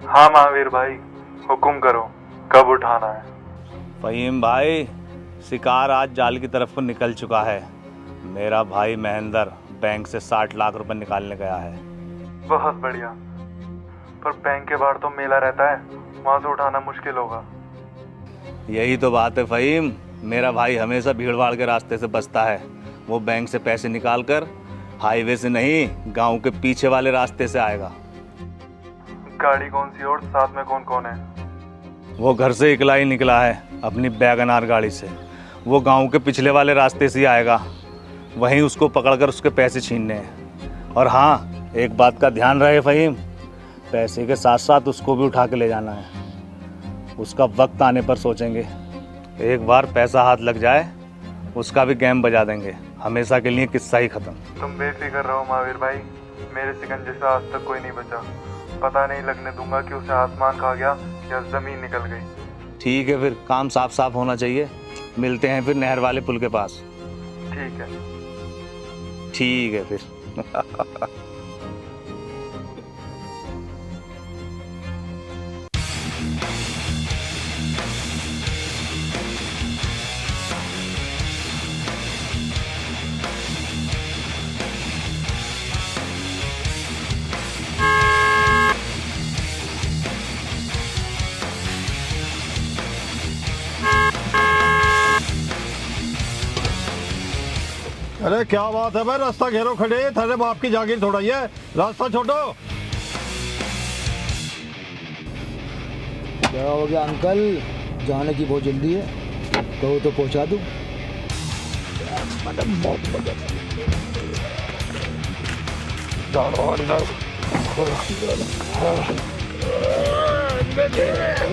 S22: हाँ महावीर भाई, हुक्म करो, कब उठाना है?
S9: फहीम भाई, शिकार आज जाल की तरफ को निकल चुका है। मेरा भाई महेंद्र बैंक से 60 लाख रुपए निकालने गया है।
S22: बहुत बढ़िया, पर बैंक के बाहर तो मेला रहता है, वहाँ से उठाना मुश्किल होगा।
S9: यही तो बात है फहीम, मेरा भाई हमेशा भीड़ भाड़ के रास्ते से बचता है। वो बैंक से पैसे निकाल कर हाईवे से नहीं, गांव के पीछे वाले रास्ते से आएगा।
S22: गाड़ी कौन सी और साथ में कौन कौन है?
S9: वो घर से अकेला ही निकला है अपनी वैगनार गाड़ी से। वो गांव के पिछले वाले रास्ते से ही आएगा, वहीं उसको पकड़कर उसके पैसे छीनने हैं। और हाँ, एक बात का ध्यान रहे फहीम, पैसे के साथ साथ उसको भी उठा के ले जाना है। उसका वक्त आने पर सोचेंगे। एक बार पैसा हाथ लग जाए, उसका भी गेम बजा देंगे, हमेशा के लिए किस्सा ही खत्म।
S22: तुम बेफिक्र रहो महावीर भाई, मेरे शिकंजे से आज तक कोई नहीं बचा। पता नहीं लगने दूंगा कि उसे आसमान खा गया या जमीन निकल गई।
S9: ठीक है, फिर काम साफ साफ होना चाहिए। मिलते हैं फिर नहर वाले पुल के पास।
S22: ठीक है।
S9: ठीक है फिर।
S20: अरे क्या बात है भाई, रास्ता घेरो खड़े, थारे बाप की जागीर थोड़ा ही है, रास्ता छोड़ो।
S23: क्या हो गया अंकल, जाने की बहुत जल्दी है, कहो तो पहुंचा दूं।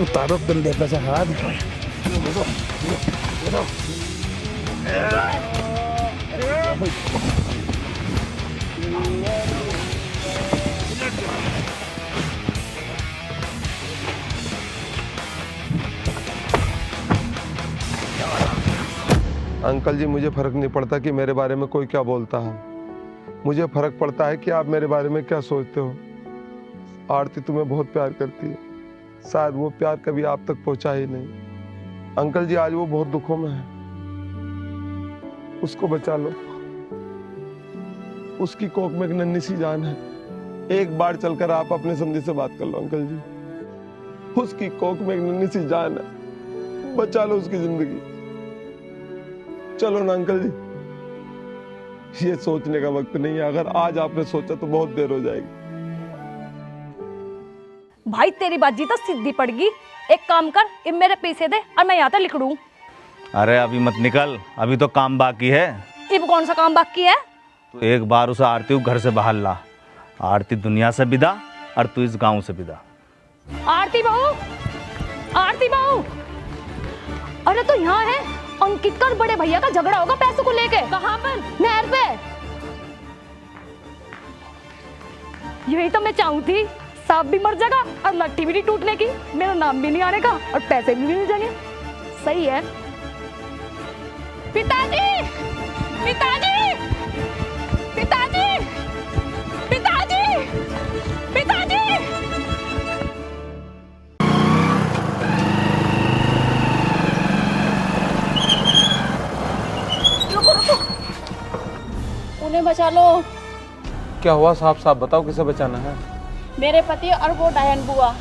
S23: उतारो कंधे पे से हाथ।
S10: अंकल जी, मुझे फर्क नहीं पड़ता कि मेरे बारे में कोई क्या बोलता है। मुझे फर्क पड़ता है कि आप मेरे बारे में क्या सोचते हो। आरती तुम्हें बहुत प्यार करती है, शायद वो प्यार कभी आप तक पहुंचा ही नहीं। अंकल जी, आज वो बहुत दुखों में है, उसको बचा लो। उसकी कोख में एक नन्ही सी जान है। एक बार चलकर आप अपने समझी से बात कर लो अंकल जी। उसकी कोख में एक नन्ही सी जान है, बचा लो उसकी जिंदगी। चलो ना अंकल जी, ये सोचने का वक्त नहीं है। अगर आज आपने सोचा तो बहुत देर हो जाएगी।
S13: भाई तेरी बाजी तो सीधी पड़ गई। एक काम कर, इन मेरे पैसे दे और मैं यहाँ तक लिख लूँ।
S9: अरे अभी मत निकल, अभी तो काम बाकी है।
S13: अब कौन सा काम बाकी है?
S9: तू एक बार उसे आरती को घर से बाहर ला। आरती दुनिया से विदा और तू इस गांव से विदा।
S13: आरती बहू, आरती बहू, अरे तो यहाँ है। अंकित का और बड़े भैया का झगड़ा होगा पैसों को लेके। कहाँ पर? नहर पे। यही तो मैं चाहूँ थी, सांप भी मर जाएगा और लट्ठी भी नहीं टूटने की, मेरा नाम भी नहीं आने का और पैसे भी मिल जाएंगे। सही है। पिताजी, पिताजी, पिताजी, पिताजी, पिताजी। रुको रुको,
S18: उन्हें बचा लो।
S10: क्या हुआ? साफ साफ बताओ, किसे बचाना है?
S18: मेरे पति और वो डायन बुआ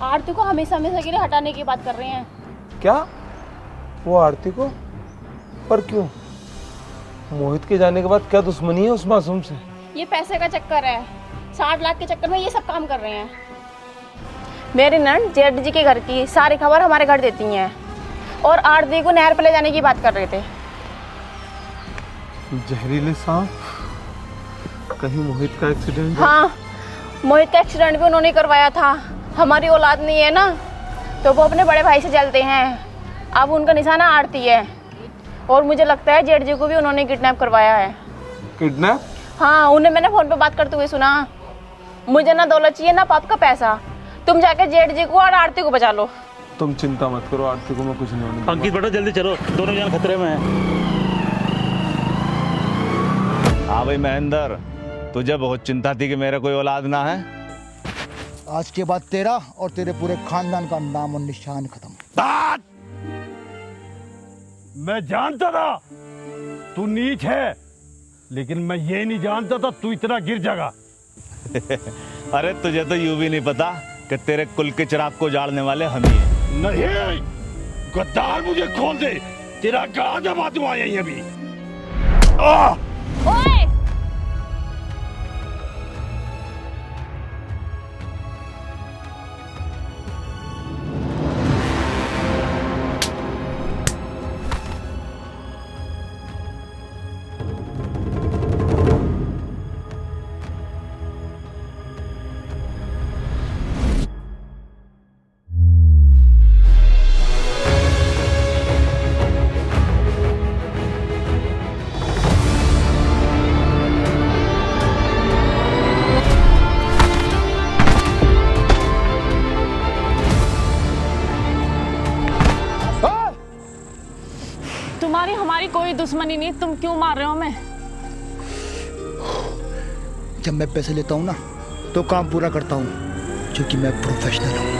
S18: आरती को हमेशा हमेशा के लिए हटाने की बात कर रहे हैं।
S10: क्या? वो आरती को? पर क्यों? मोहित के जाने के बाद क्या दुश्मनी है उस मासूम से?
S18: ये पैसे का चक्कर है। 60 लाख के चक्कर में ये सब काम कर रहे हैं। मेरी नंद जेठ जी के घर की सारी खबर हमारे घर देती हैं और आरती को नहर पर ले जाने की बात कर रहे थे।
S10: जहरीले सांप? कहीं मोहित का एक्सीडेंट?
S18: हाँ, मोहित का एक्सीडेंट भी उन्होंने करवाया था। हमारी औलाद नहीं है ना, तो वो अपने बड़े भाई से जलते हैं। अब उनका निशाना आरती है और मुझे लगता है जेठ जी को भी उन्होंने किडनैप करवाया है।
S10: किडनैप?
S18: हाँ, उन्हें मैंने फोन पे बात करते हुए सुना। मुझे ना दौलत चाहिए ना पाप का पैसा। तुम जाके जेठ जी को और आरती को बचा लो।
S10: तुम चिंता मत करो, आरती को मैं कुछ नहीं होने दूंगा।
S3: अंकित बेटा जल्दी चलो, दोनों जान खतरे में हैं।
S9: हाँ भाई महेंद्र, तुझे बहुत चिंता थी कि मेरा कोई औलाद ना है।
S23: आज के बाद तेरा और तेरे पूरे खानदान का नाम और निशान खत्म।
S20: मैं जानता था तू नीच है, लेकिन मैं ये नहीं जानता था तू इतना गिर जाएगा।
S9: अरे तुझे तो यूं भी नहीं पता कि तेरे कुल के चिराग को उजाड़ने वाले हम ही हैं।
S20: नहीं, गद्दार, मुझे खोल दे। तेरा गला दबा दूंगा यहीं अभी।
S18: ओए!
S7: तुम्हारी हमारी कोई दुश्मनी नहीं, तुम क्यों मार रहे हो हमें?
S23: जब मैं पैसे लेता हूँ ना तो काम पूरा करता हूँ, क्योंकि मैं प्रोफेशनल हूँ।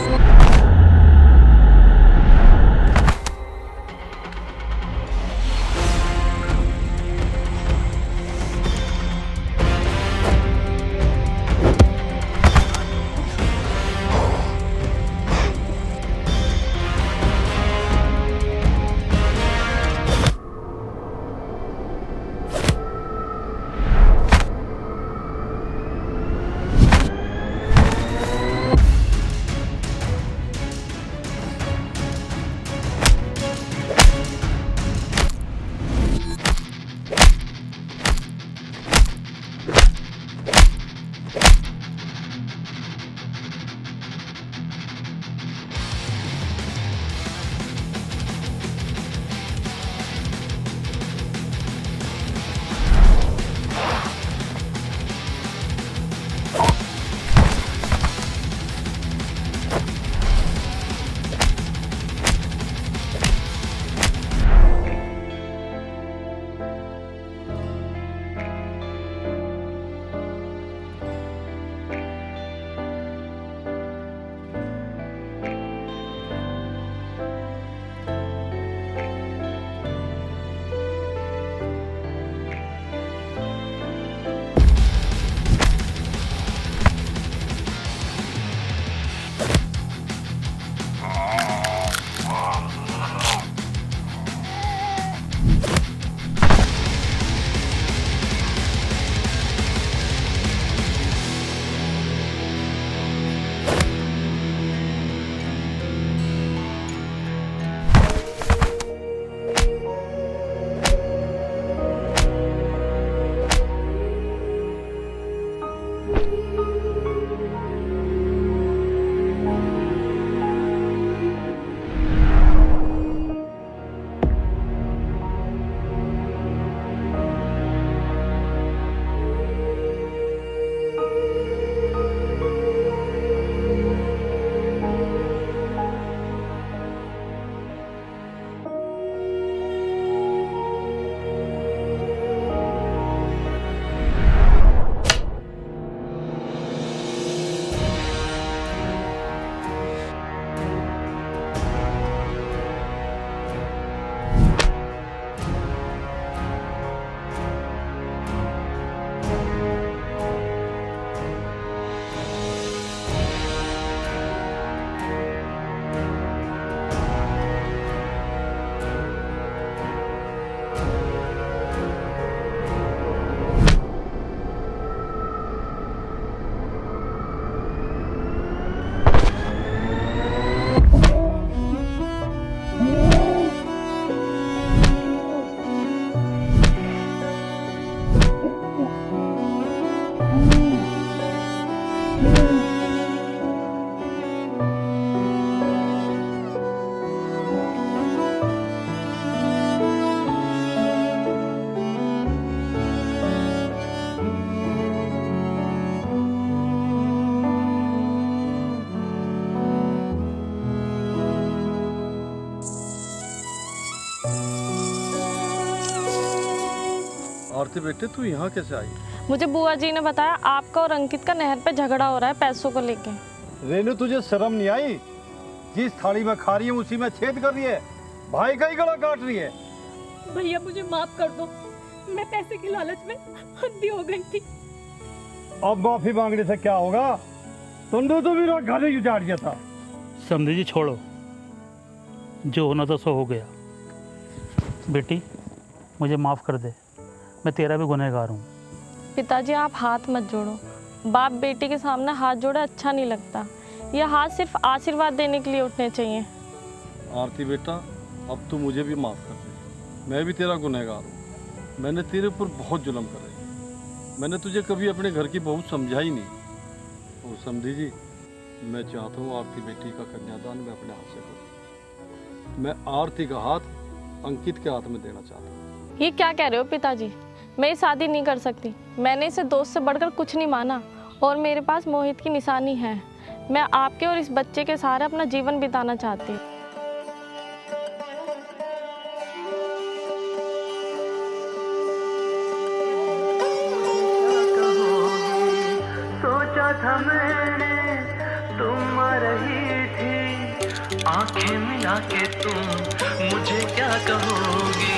S20: आरती बेटे तू यहाँ कैसे आई?
S7: मुझे बुआ जी ने बताया आपका और अंकित का नहर पे झगड़ा हो रहा है पैसों को लेके।
S20: रेनू तुझे शर्म नहीं आई? जिस थाली में खा रही है उसी में छेद कर रही है, भाई का ही गला काट रही है।
S13: भैया मुझे माफ कर दो, मैं पैसे की लालच में अंधी हो गई थी।
S20: अब माफी मांगने से क्या होगा? तुमने तो मेरा घर ही उजाड़ दिया था।
S3: समझी जी छोड़ो, जो होना था सो हो गया। बेटी मुझे माफ़ कर दे, मैं तेरा भी गुनहगार हूँ।
S7: पिताजी आप हाथ मत जोड़ो, बाप बेटी के सामने हाथ जोड़े अच्छा नहीं लगता। यह हाथ सिर्फ आशीर्वाद देने के लिए उठने चाहिए।
S20: आरती बेटा अब तू मुझे भी माफ़ कर दे, मैं भी तेरा गुनहगार हूँ। मैंने तेरे ऊपर बहुत जुल्म करे, मैंने तुझे कभी अपने घर की बहू समझा ही नहीं। और समझी जी, मैं चाहता हूँ आरती बेटी का कन्यादान मैं अपने हाथ से करूँ। मैं आरती का हाथ अंकित के हाथ में देना चाहता हूँ।
S7: ये क्या कह रहे हो पिताजी? मैं ये शादी नहीं कर सकती। मैंने इसे दोस्त से बढ़कर कुछ नहीं माना और मेरे पास मोहित की निशानी है। मैं आपके और इस बच्चे के सहारे अपना जीवन बिताना चाहती हूँ।
S14: सोचा था मैंने तुम आ रही थी, आंखें मिला के तुम मुझे क्या कहोगी।